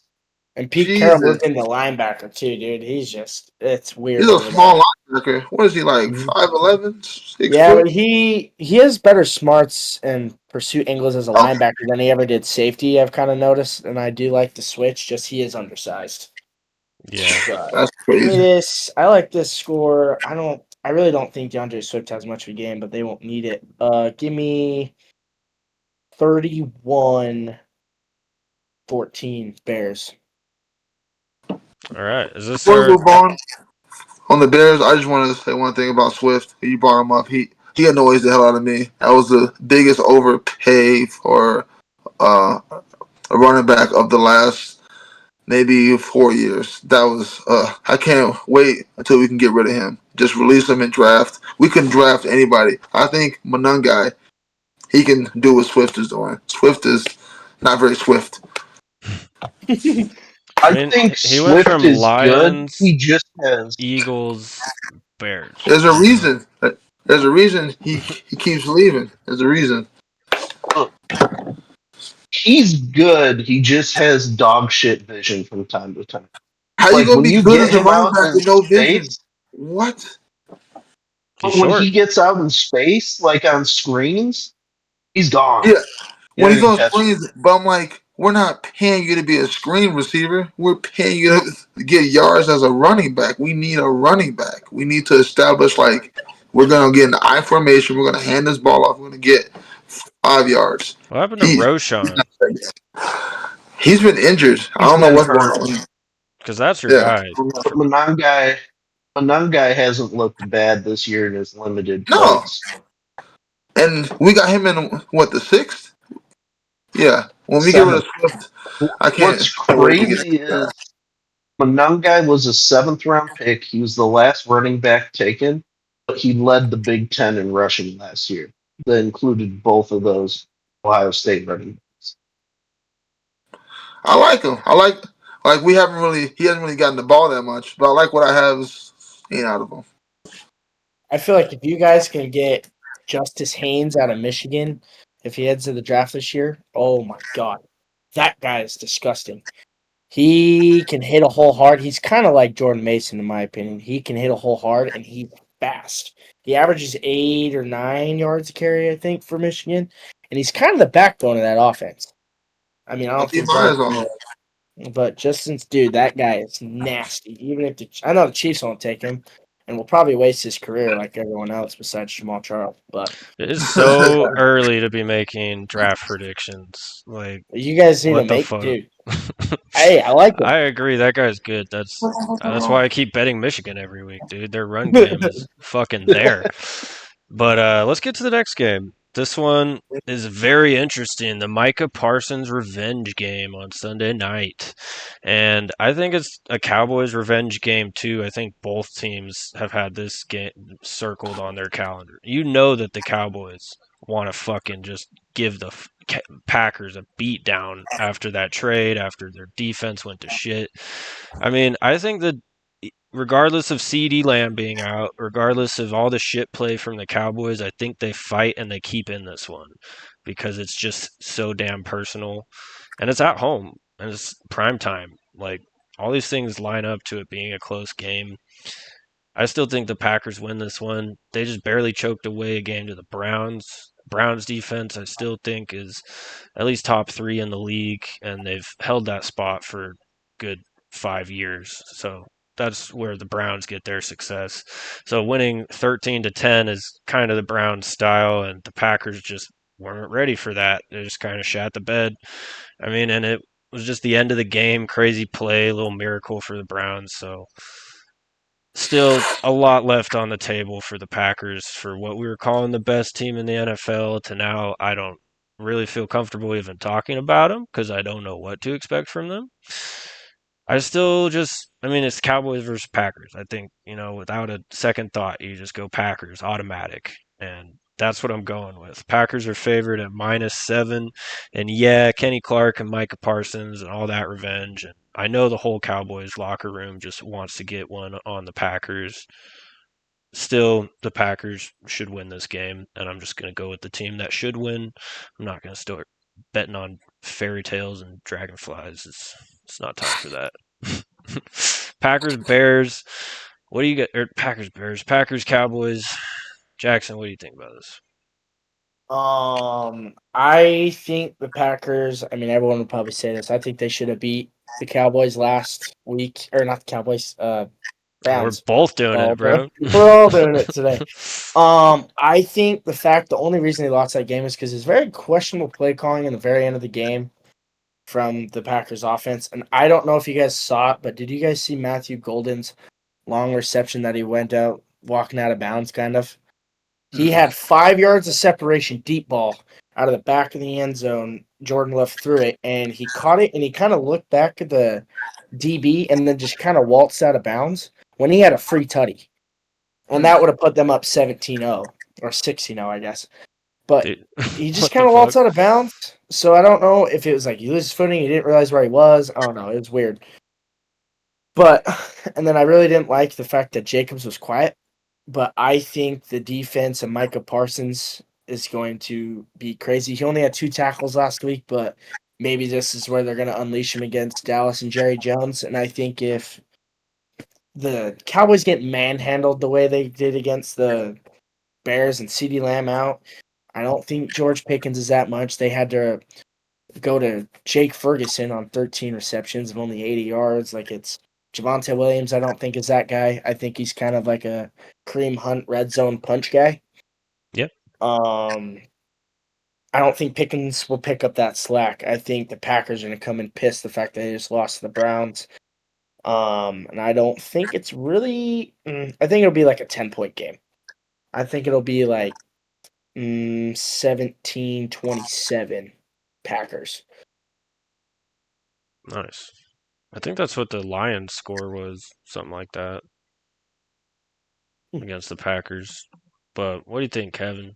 Speaker 4: And Pete Carroll
Speaker 2: Jesus,
Speaker 4: moved into linebacker too, dude. It's
Speaker 2: he's
Speaker 4: weird
Speaker 2: a
Speaker 4: over there.
Speaker 2: small linebacker. What is he like?
Speaker 4: Mhm.
Speaker 2: 5'11", 6
Speaker 4: Yeah, but
Speaker 2: foot.
Speaker 4: he has better smarts and pursuit angles as a
Speaker 2: Oh,
Speaker 4: linebacker than he ever did safety. I've kind of noticed, and I do like the switch. Just he is undersized.
Speaker 1: Yeah.
Speaker 4: But
Speaker 2: that's
Speaker 4: give me
Speaker 2: crazy.
Speaker 4: this. I like this score. I really don't think DeAndre Swift has much of a game, but they won't need it. Give me 31-14 Bears.
Speaker 1: All right. Is this
Speaker 2: Before we
Speaker 1: our?
Speaker 2: move on the Bears, I just wanted to say one thing about Swift. You brought him up. He annoys the hell out of me. That was the biggest overpay for a running back of the last maybe 4 years. That was I can't wait until we can get rid of him. Just release him in draft. We can draft anybody. I think Monungai, he can do what Swift is doing. Swift is not very swift.
Speaker 1: I
Speaker 5: I
Speaker 1: mean,
Speaker 5: think
Speaker 1: he went
Speaker 5: Swift
Speaker 1: from
Speaker 5: is good.
Speaker 1: Lions,
Speaker 5: He just has.
Speaker 1: Eagles, Bears.
Speaker 2: There's a reason. There's a reason he keeps leaving. There's a reason.
Speaker 5: Look, he's good. He just has dog shit vision from time to time.
Speaker 2: How you
Speaker 5: Like
Speaker 2: gonna
Speaker 5: when
Speaker 2: be
Speaker 5: you
Speaker 2: good
Speaker 5: get
Speaker 2: as a
Speaker 5: him
Speaker 2: running
Speaker 5: out
Speaker 2: back
Speaker 5: in
Speaker 2: with no vision?
Speaker 5: space,
Speaker 2: What?
Speaker 1: He's
Speaker 5: but when
Speaker 1: short.
Speaker 5: he gets out in space, like on screens, he's gone.
Speaker 2: Yeah,
Speaker 5: You're
Speaker 2: when
Speaker 5: not
Speaker 2: he's
Speaker 5: gonna
Speaker 2: on
Speaker 5: catch him.
Speaker 2: screens, but I'm like, we're not paying you to be a screen receiver. We're paying you to get yards as a running back. We need a running back. We need to establish like we're gonna get an I formation. We're gonna hand this ball off. We're gonna get 5 yards.
Speaker 1: What happened to
Speaker 2: He
Speaker 1: Roshan?
Speaker 2: he's been injured. I
Speaker 5: He's
Speaker 2: don't know
Speaker 5: been
Speaker 2: what's going
Speaker 5: hurt.
Speaker 2: on.
Speaker 1: Because that's your
Speaker 2: Yeah.
Speaker 1: guy.
Speaker 5: But Monangai hasn't looked bad this year in his limited
Speaker 2: No.
Speaker 5: fights.
Speaker 2: And we got him in what, the sixth? Yeah. When we get rid of
Speaker 5: 7th.
Speaker 2: Swift, I
Speaker 5: What's
Speaker 2: can't wait to get
Speaker 5: crazy
Speaker 2: that.
Speaker 5: is Monangai was a 7th round pick. He was the last running back taken, but he led the Big Ten in rushing last year. That included both of those Ohio State running backs.
Speaker 2: I like him. I like we haven't really he hasn't really gotten the ball that much, but I like what I have seen out of him.
Speaker 4: I feel like if you guys can get Justice Haynes out of Michigan, if he heads to the draft this year, oh my god, that guy is disgusting. He can hit a hole hard. He's kind of like Jordan Mason, in my opinion. He can hit a hole hard, and he's fast. He averages 8 or 9 yards a carry, I think, for Michigan, and he's kind of the backbone of that offense. I mean, I
Speaker 2: I'll
Speaker 4: don't
Speaker 2: keep
Speaker 4: think
Speaker 2: my
Speaker 4: Bryce
Speaker 2: eyes on him.
Speaker 4: will, but just since, dude, that guy is nasty. Even if I know the Chiefs won't take him, and will probably waste his career like everyone else besides Jamal Charles. But
Speaker 1: It is so early to be making draft predictions. Like,
Speaker 4: you guys need to
Speaker 1: what the
Speaker 4: make,
Speaker 1: fuck?
Speaker 4: dude. Hey, I like
Speaker 1: I agree. That guy's good. That's why I keep betting Michigan every week, dude. Their run game
Speaker 4: him.
Speaker 1: is fucking there. But let's get to the next game. This one is very interesting. The Micah Parsons revenge game on Sunday night. And I think it's a Cowboys revenge game too. I think both teams have had this game circled on their calendar. You know that the Cowboys want to fucking just give the Packers a beat down after that trade, after their defense went to shit. I mean, I think that regardless of CD Lamb being out, regardless of all the shit play from the Cowboys, I think they fight and they keep in this one because it's just so damn personal, and it's at home and it's prime time. Like all these things line up to it being a close game. I still think the Packers win this one. They just barely choked away a game to the Browns. Browns defense, I still think, is at least top 3 in the league, and they've held that spot for good 5 years. So that's where the Browns get their success. So winning 13-10 is kind of the Browns style, and the Packers just weren't ready for that. They just kind of shat the bed. I mean, and it was just the end of the game, crazy play, a little miracle for the Browns. So still a lot left on the table for the Packers for what we were calling the best team in the NFL to now I don't really feel comfortable even talking about them because I don't know what to expect from them. I still just, I mean, it's Cowboys versus Packers. I think, without a second thought, you just go Packers, automatic. And that's what I'm going with. Packers are favored at -7. And yeah, Kenny Clark and Micah Parsons and all that revenge. And I know the whole Cowboys locker room just wants to get one on the Packers. Still, the Packers should win this game. And I'm just going to go with the team that should win. I'm not going to start betting on fairy tales and dragonflies. It's not time for that. Packers, Bears. What do you get? Packers, Bears. Packers, Cowboys. Jaxon, what do you think about this?
Speaker 4: I think the Packers. I mean, everyone would probably say this. I think they should have beat the Cowboys last week, or not the Cowboys.
Speaker 1: We're
Speaker 4: Browns.
Speaker 1: both doing it, bro.
Speaker 4: We're all doing it today. I think the only reason they lost that game is because it's very questionable play calling in the very end of the game from the Packers offense. And I don't know if you guys saw it, but did you guys see Matthew Golden's long reception that he went out walking out of bounds, kind of? He had 5 yards of separation, deep ball out of the back of the end zone. Jordan Love threw it, and he caught it, and he kind of looked back at the DB and then just kind of waltzed out of bounds when he had a free tutty. And that would have put them up 17-0 or 16-0, I guess. But
Speaker 1: Dude,
Speaker 4: he just kind of waltzed out of bounds. So I don't know if it was like he loses his footing, he didn't realize where he was. I don't know. It was weird. But, and then I really didn't like the fact that Jacobs was quiet. But I think the defense of Micah Parsons is going to be crazy. He only had 2 tackles last week, but maybe this is where they're going to unleash him against Dallas and Jerry Jones. And I think if the Cowboys get manhandled the way they did against the Bears and CeeDee Lamb out, I don't think George Pickens is that much. They had to go to Jake Ferguson on 13 receptions of only 80 yards. Like it's Javonte Williams, I don't think is that guy. I think he's kind of like a Kareem Hunt red zone punch guy.
Speaker 1: Yep.
Speaker 4: I don't think Pickens will pick up that slack. I think the Packers are going to come and piss the fact that they just lost to the Browns. And I don't think it's really. I think it'll be like a 10-point game. I think it'll be like 17-27 Packers.
Speaker 1: Nice. I think that's what the Lions score was, something like that, against the Packers. But what do you think, Kevin?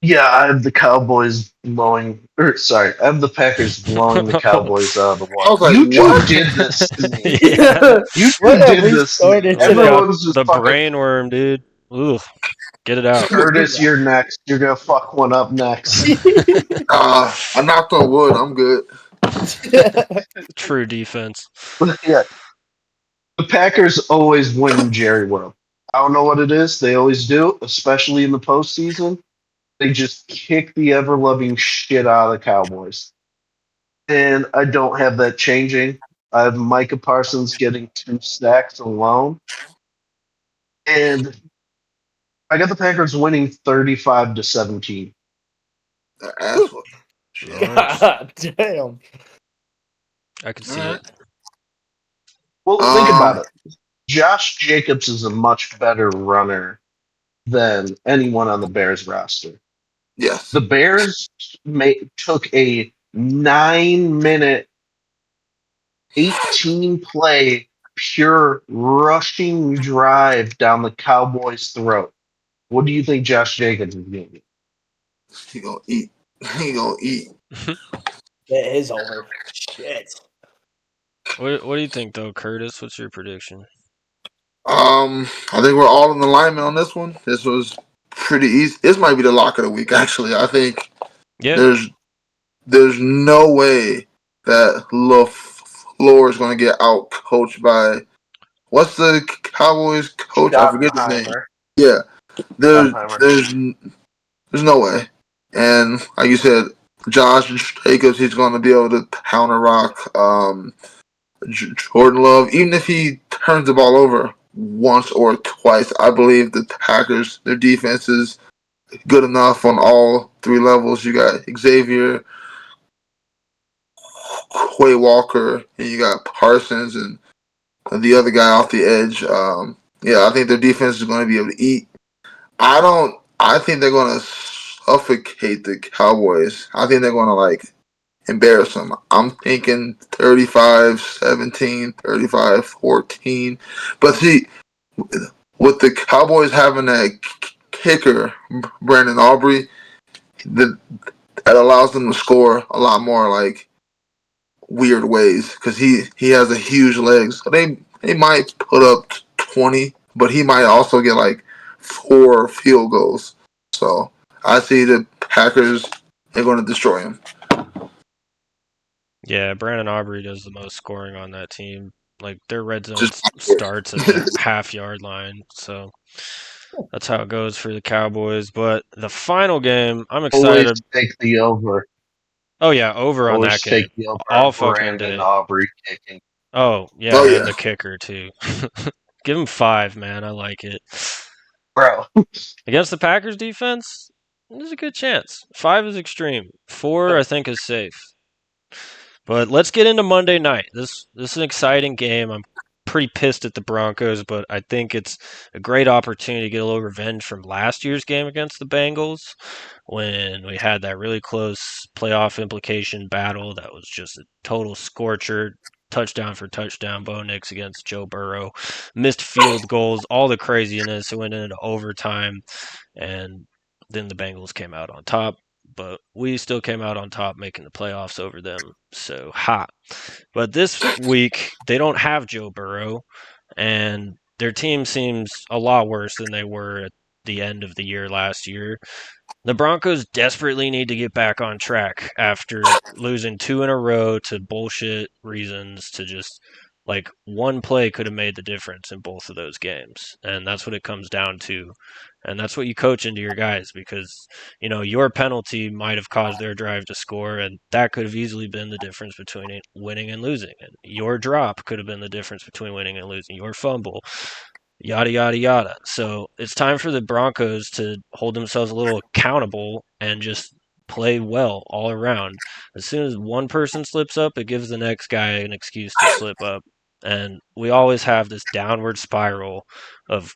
Speaker 5: Yeah, I have the Cowboys blowing. I have the Packers blowing the Cowboys out of the
Speaker 2: I
Speaker 5: water.
Speaker 2: was like,
Speaker 5: You two
Speaker 2: what?
Speaker 5: did this to me.
Speaker 1: Yeah.
Speaker 5: You two
Speaker 4: What have
Speaker 5: did
Speaker 4: we
Speaker 5: this to me.
Speaker 4: started today?
Speaker 5: Everyone's just
Speaker 1: The
Speaker 5: fucking.
Speaker 1: brain worm, dude. Ooh, get it out.
Speaker 5: Curtis, you're next. You're gonna fuck one up next.
Speaker 2: I knocked on wood. I'm good.
Speaker 1: True defense.
Speaker 5: Yeah, the Packers always win in Jerry World. I don't know what it is. They always do, especially in the postseason. They just kick the ever loving shit out of the Cowboys. And I don't have that changing. I have Micah Parsons getting 2 sacks alone. And I got the Packers winning 35-17.
Speaker 2: That's what.
Speaker 1: Nice.
Speaker 4: God damn.
Speaker 1: I can see
Speaker 2: Alright.
Speaker 1: it.
Speaker 5: Well, think about it. Josh Jacobs is a much better runner than anyone on the Bears roster.
Speaker 2: Yes.
Speaker 5: The Bears took a 9-minute, 18 play pure rushing drive down the Cowboys' throat. What do you think Josh Jacobs is going to do?
Speaker 2: He gonna eat. He gonna eat.
Speaker 4: It is over. Shit.
Speaker 1: What do you think though, Curtis? What's your prediction?
Speaker 2: I think we're all in alignment on this one. This was pretty easy. This might be the lock of the week, actually. I think
Speaker 1: Yeah,
Speaker 2: there's no way that LaFleur is going to get out coached by what's the Cowboys coach? I forget his name.
Speaker 5: Schottenheimer.
Speaker 2: Yeah, there's
Speaker 5: Schottenheimer.
Speaker 2: there's there's no way. And like you said, Josh Jacobs, he's going to be able to pound a rock. Jordan Love, even if he turns the ball over once or twice, I believe the Packers, their defense is good enough on all three levels. You got Xavier, Quay Walker, and you got Parsons and the other guy off the edge. Yeah, I think their defense is going to be able to eat. I think they're going to suffocate the Cowboys. I think they're going to embarrass them. I'm thinking 35-17, 35-14. But see, with the Cowboys having that kicker, Brandon Aubrey, that allows them to score a lot more weird ways because he has a huge legs. So they might put up 20, but he might also get 4 field goals. So I see the Packers are going to destroy him.
Speaker 1: yeah. Brandon Aubrey does the most scoring on that team. Like their red zone
Speaker 2: Just
Speaker 1: starts at the half-yard line, so that's how it goes for the Cowboys. But the final game, I'm
Speaker 5: Always
Speaker 1: excited.
Speaker 5: take the over.
Speaker 1: Oh yeah, over on that
Speaker 5: Always
Speaker 1: game
Speaker 5: take the over
Speaker 1: all
Speaker 5: on
Speaker 1: fucking
Speaker 5: Brandon
Speaker 1: day.
Speaker 5: Aubrey kicking.
Speaker 1: Oh yeah,
Speaker 2: oh
Speaker 1: and
Speaker 2: yeah.
Speaker 1: the kicker too. Give him 5, man. I like it.
Speaker 5: Bro.
Speaker 1: Against the Packers defense, there's a good chance. 5 is extreme. 4, I think, is safe. But let's get into Monday night. This is an exciting game. I'm pretty pissed at the Broncos, but I think it's a great opportunity to get a little revenge from last year's game against the Bengals when we had that really close playoff implication battle that was just a total scorcher. Touchdown for touchdown, Bo Nix against Joe Burrow, missed field goals, all the craziness. It went into overtime, and then the Bengals came out on top. But we still came out on top, making the playoffs over them. So hot. But this week they don't have Joe Burrow, and their team seems a lot worse than they were at the end of the year last year. The Broncos desperately need to get back on track after losing 2 in a row to bullshit reasons to just one play could have made the difference in both of those games. And that's what it comes down to. And that's what you coach into your guys because, your penalty might have caused their drive to score, and that could have easily been the difference between winning and losing. And your drop could have been the difference between winning and losing. Your fumble, yada yada yada. So it's time for the Broncos to hold themselves a little accountable and just play well all around. As soon as one person slips up, it gives the next guy an excuse to slip up. And we always have this downward spiral of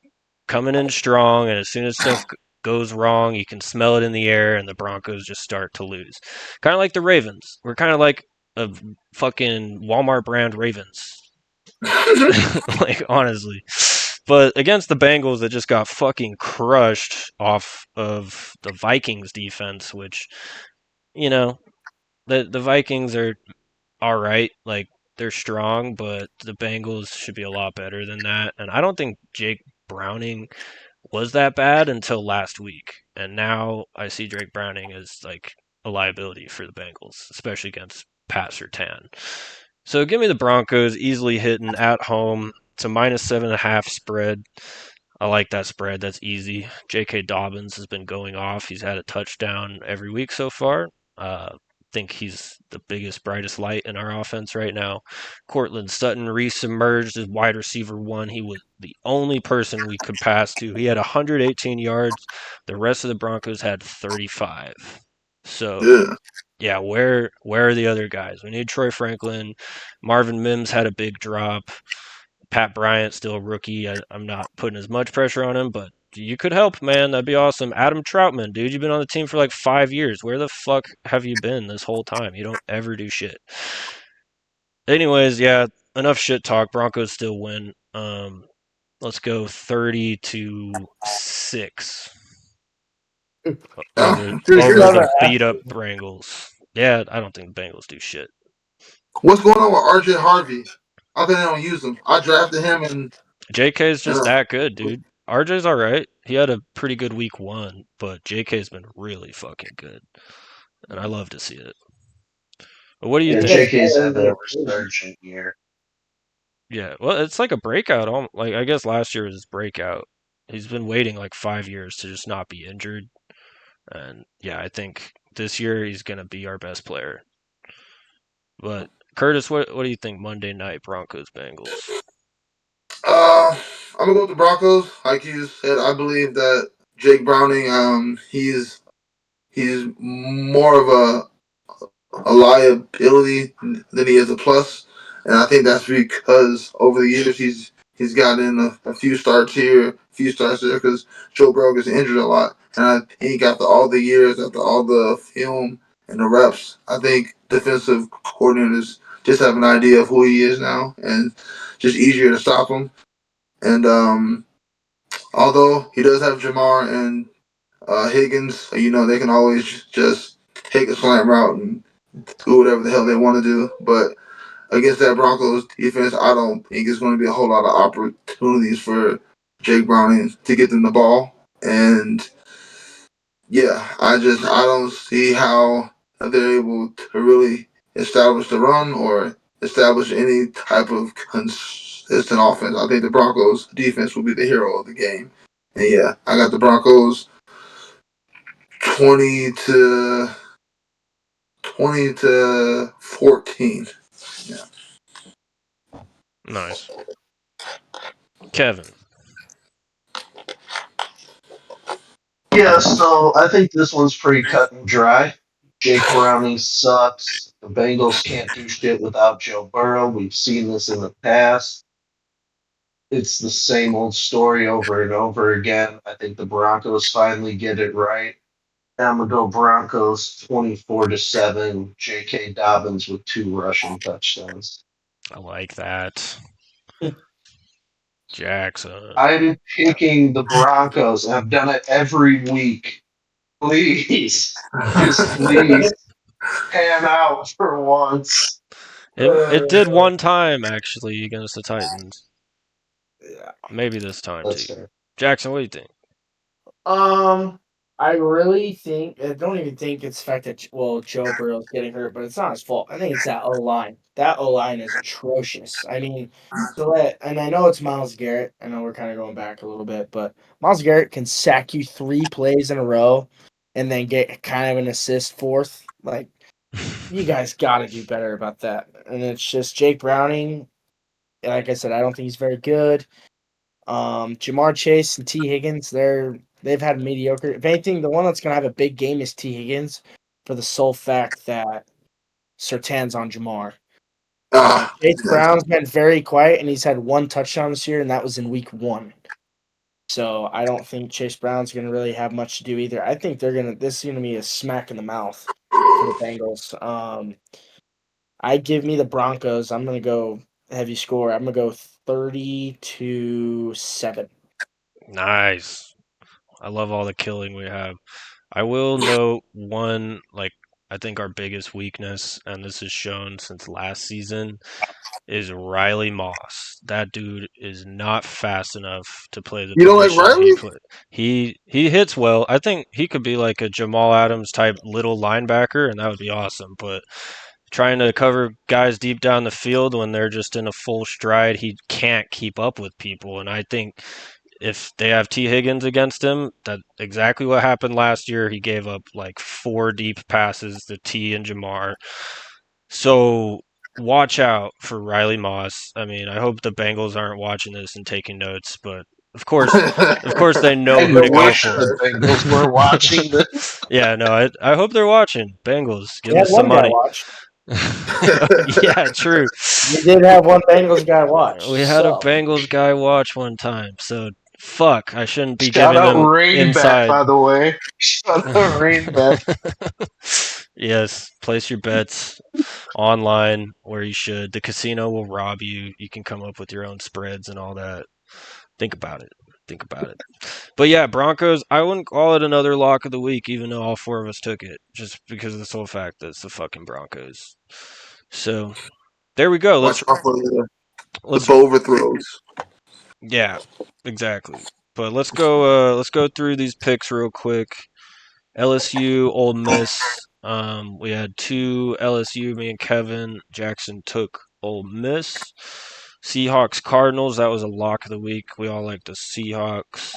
Speaker 1: coming in strong, and as soon as stuff goes wrong, you can smell it in the air, and the Broncos just start to lose. Kind of like the Ravens. We're kind of like a fucking Walmart brand Ravens. Honestly. But against the Bengals that just got fucking crushed off of the Vikings defense, which, the Vikings are all right. They're strong, but the Bengals should be a lot better than that. And I don't think Jake Browning was that bad until last week. And now I see Drake Browning as a liability for the Bengals, especially against Pat Surtain. So give me the Broncos easily hitting at home. It's a -7.5 spread. I like that spread. That's easy. J.K. Dobbins has been going off. He's had a touchdown every week so far. Think he's the biggest, brightest light in our offense right now. Cortland Sutton re-submerged as wide receiver 1. He was the only person we could pass to. He had 118 yards. The rest of the Broncos had 35. So,
Speaker 2: Yeah.
Speaker 1: yeah, where are the other guys? We need Troy Franklin. Marvin Mims had a big drop. Pat Bryant, still a rookie. I'm not putting as much pressure on him, but you could help, man. That'd be awesome. Adam Troutman, dude, you've been on the team for 5 years. Where the fuck have you been this whole time? You don't ever do shit. Anyways, yeah, enough shit talk. Broncos still win. Let's go 30-6 over
Speaker 2: Pretty
Speaker 1: over
Speaker 2: good.
Speaker 1: the beat up Bengals. Yeah, I don't think the Bengals do shit.
Speaker 2: What's going on with RJ Harvey? I think they don't use him. I drafted him and
Speaker 1: JK is just
Speaker 2: uh,
Speaker 1: that good, dude. RJ's all right. He had a pretty good week 1, but JK's been really fucking good, and I love to see it. But what do you
Speaker 5: Yeah,
Speaker 4: He
Speaker 1: think?
Speaker 4: gets
Speaker 5: JK's
Speaker 4: better
Speaker 5: had
Speaker 4: every year.
Speaker 5: a resurgent year.
Speaker 1: Yeah, well, it's like a breakout. Like I guess last year was his breakout. He's been waiting like 5 years to just not be injured, and yeah, I think this year he's gonna be our best player. But Curtis, what do you think Monday night Broncos Bengals?
Speaker 2: I'm gonna go with the Broncos. Like you said, I believe that Jake Browning, he's more of a liability than he is a plus, and I think that's because over the years he's gotten a few starts here, a few starts there, because Joe Burrow gets injured a lot, and he got all the years after all the film and the reps. I think defensive coordinators just have an idea of who he is now, and just easier to stop him. And although he does have Jamar and Higgins, they can always just take a slant route and do whatever the hell they want to do. But against that Broncos defense, I don't think it's going to be a whole lot of opportunities for Jake Browning to get them the ball. And yeah, I don't see how they're able to really establish the run or establish any type of consistent offense. I think the Broncos defense will be the hero of the game. And yeah, I got the Broncos 20 to 14. Yeah.
Speaker 1: Nice, Kevin.
Speaker 5: Yeah, so I think this one's pretty cut and dry. Jake Browning sucks. The Bengals can't do shit without Joe Burrow. We've seen this in the past. It's the same old story over and over again. I think the Broncos finally get it right. I'm gonna go Broncos 24-7. J.K. Dobbins with 2 rushing touchdowns.
Speaker 1: I like that. Jaxon.
Speaker 5: I'm picking the Broncos, and I've done it every week. Please, just please pan out for once.
Speaker 1: It did one time actually against the Titans.
Speaker 4: Yeah.
Speaker 1: Maybe this time
Speaker 5: That's
Speaker 1: too.
Speaker 5: fair.
Speaker 1: Jackson, what do you think?
Speaker 4: I really think I don't even think it's the fact that Joe Burrow's getting hurt, but it's not his fault. I think it's that O line. That O line is atrocious. I mean, and I know it's Myles Garrett. I know we're kind of going back a little bit, but Myles Garrett can sack you 3 plays in a row, and then get kind of an assist fourth. Like you guys got to do better about that. And it's just Jake Browning. Like I said, I don't think he's very good. Jamar Chase and T. Higgins, they've had mediocre. If anything, the one that's gonna have a big game is T. Higgins, for the sole fact that Sertan's on Jamar. Chase
Speaker 2: Yeah.
Speaker 4: Brown's been very quiet, and he's had 1 touchdown this year, and that was in week 1. So I don't think Chase Brown's gonna really have much to do either. I think this is gonna be a smack in the mouth for the Bengals. I give me the Broncos. I'm gonna go heavy score. I'm gonna go 30-7.
Speaker 1: Nice. I love all the killing we have. I will note one, like, I think our biggest weakness, and this is shown since last season, is Riley Moss. That dude is not fast enough to play the
Speaker 2: You don't like
Speaker 1: position he
Speaker 2: Riley?
Speaker 1: played. He hits well. I think he could be like a Jamal Adams type little linebacker, and that would be awesome. But trying to cover guys deep down the field when they're just in a full stride, he can't keep up with people. And I think if they have T. Higgins against him, that's exactly what happened last year. He gave up like 4 deep passes to T and Jamar. So watch out for Riley Moss. I mean, I hope the Bengals aren't watching this and taking notes, but of course they know
Speaker 5: I
Speaker 1: who to go
Speaker 5: wish
Speaker 1: for.
Speaker 5: the Bengals were watching this.
Speaker 1: Yeah, no, I hope they're watching. Bengals,
Speaker 4: We
Speaker 1: give
Speaker 4: had
Speaker 1: us some
Speaker 4: one guy
Speaker 1: money.
Speaker 4: watch.
Speaker 1: Yeah, true.
Speaker 4: We did have one Bengals guy watch.
Speaker 1: We had a
Speaker 4: So
Speaker 1: Bengals guy watch one time, so fuck, I shouldn't be
Speaker 5: Shout
Speaker 1: giving
Speaker 5: out
Speaker 1: him
Speaker 5: Rainback,
Speaker 1: inside.
Speaker 5: by the way. Shout out Rainback.
Speaker 1: Yes, place your bets online where you should. The casino will rob you. You can come up with your own spreads and all that. Think about it. Think about it. But yeah, Broncos, I wouldn't call it another lock of the week, even though all four of us took it, just because of the sole fact that it's the fucking Broncos. So there we go.
Speaker 2: Watch out for the
Speaker 1: Let's
Speaker 2: bow overthrows.
Speaker 1: yeah, exactly. But let's go through these picks real quick. LSU, Ole Miss. We had two LSU. Me and Kevin Jaxon took Ole Miss. Seahawks, Cardinals. That was a lock of the week. We all like the Seahawks.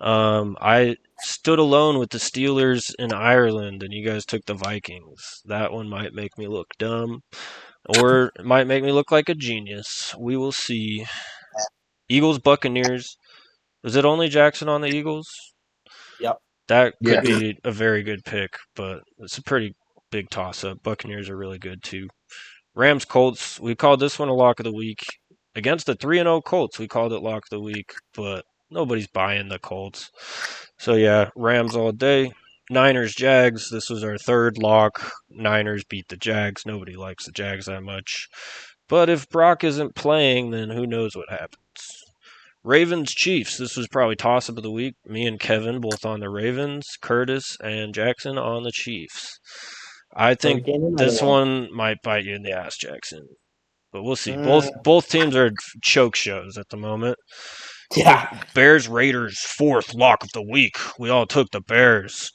Speaker 1: I stood alone with the Steelers in Ireland, and you guys took the Vikings. That one might make me look dumb, or it might make me look like a genius. We will see. Eagles, Buccaneers. Was it only Jaxon on the Eagles?
Speaker 4: Yep.
Speaker 1: That could
Speaker 5: Yeah.
Speaker 1: be a very good pick, but it's a pretty big toss up. Buccaneers are really good too. Rams, Colts. We called this one a lock of the week. Against the 3-0 Colts, we called it lock of the week, but nobody's buying the Colts. So yeah, Rams all day. Niners, Jags. This was our third lock. Niners beat the Jags. Nobody likes the Jags that much. But if Brock isn't playing, then who knows what happens. Ravens, Chiefs. This was probably toss-up of the week. Me and Kevin both on the Ravens. Curtis and Jaxon on the Chiefs. I think this one might bite you in the ass, Jaxon. But we'll see. Both teams are choke shows at the moment.
Speaker 4: Yeah.
Speaker 1: Bears, Raiders, fourth lock of the week. We all took the Bears.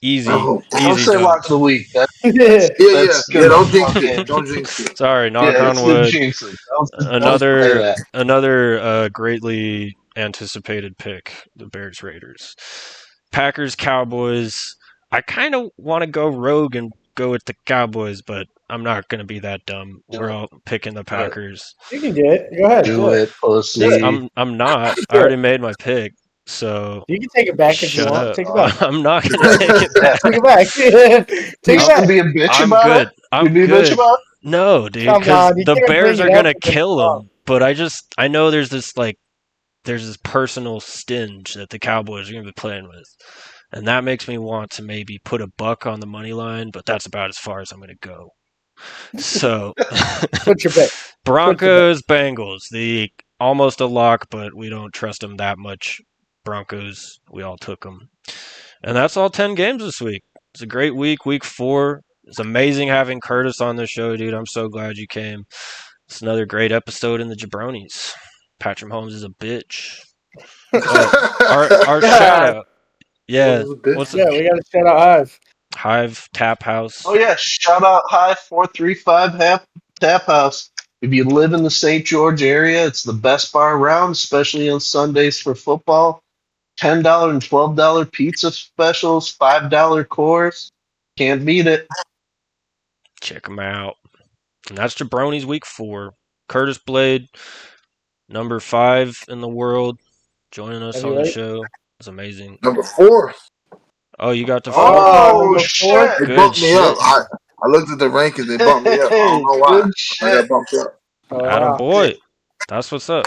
Speaker 1: Easy,
Speaker 2: Oh.
Speaker 5: Don't
Speaker 1: easy
Speaker 5: say
Speaker 1: dubs.
Speaker 5: lock of the week.
Speaker 2: Yeah.
Speaker 5: That's gonna
Speaker 2: Don't jinx
Speaker 5: fucking-
Speaker 2: it. Don't jinx it.
Speaker 1: Sorry, knock
Speaker 5: Yeah,
Speaker 1: on
Speaker 5: it's the
Speaker 1: wood.
Speaker 5: jinxes. Don't say that.
Speaker 1: Another greatly anticipated pick, the Bears Raiders. Packers Cowboys. I kind of want to go rogue and go with the Cowboys, but I'm not going to be that dumb. We're all picking the Packers.
Speaker 4: You can do it. Go ahead.
Speaker 5: Do it, pussy.
Speaker 1: I'm not. I already made my pick, so
Speaker 4: You can take it back if you
Speaker 1: shut
Speaker 4: want.
Speaker 1: up.
Speaker 4: Take it back.
Speaker 1: I'm not going to take it back.
Speaker 4: Take it back. Take
Speaker 5: You
Speaker 4: it back.
Speaker 5: can be a bitch
Speaker 1: I'm
Speaker 5: about
Speaker 1: good.
Speaker 5: it.
Speaker 1: I'm
Speaker 5: You be a bitch
Speaker 1: good.
Speaker 5: about it.
Speaker 1: No, dude,
Speaker 4: Come
Speaker 1: because
Speaker 4: on, you
Speaker 1: the
Speaker 4: can't
Speaker 1: Bears
Speaker 4: bring
Speaker 1: are
Speaker 4: it
Speaker 1: gonna
Speaker 4: up against
Speaker 1: kill
Speaker 4: Brock.
Speaker 1: them. But I know there's this personal stinge that the Cowboys are gonna be playing with, and that makes me want to maybe put a buck on the money line. But that's about as far as I'm gonna go. So,
Speaker 4: Put your bet.
Speaker 1: Broncos, Bengals, the almost a lock, but we don't trust them that much. Broncos, we all took them, and that's all 10 games this week. It's a great week, week 4. It's amazing having Curtis on the show, dude. I'm so glad you came. It's another great episode in the Jabronis. Patrick Mahomes is a bitch. Our shout out. Yeah. What's
Speaker 4: Yeah, we got to shout out Hive.
Speaker 1: Hive Tap House?
Speaker 5: Oh yeah, shout out High 435 Tap House. If you live in the St. George area, it's the best bar around, especially on Sundays for football. $10 and $12 pizza specials, $5 course. Can't beat it.
Speaker 1: Check them out. And that's Jabronis week 4. Curtis Blade, number 5 in the world, joining us on the show. It's amazing.
Speaker 2: Number 4.
Speaker 1: Oh, you got the 4?
Speaker 5: Oh, shit.
Speaker 2: They
Speaker 1: Good
Speaker 2: bumped me
Speaker 1: shit.
Speaker 2: up. I looked at the rankings. They bumped me up. I don't know why.
Speaker 5: Good
Speaker 2: I
Speaker 5: shit.
Speaker 2: got bumped up.
Speaker 1: Atta boy. That's what's up.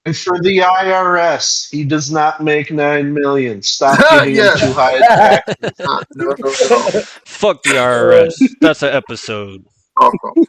Speaker 5: And for the IRS, he does not make $9 million. Stop giving him
Speaker 2: Yes.
Speaker 5: too high a tax.
Speaker 2: No.
Speaker 1: Fuck the IRS. That's an episode.
Speaker 2: Awesome.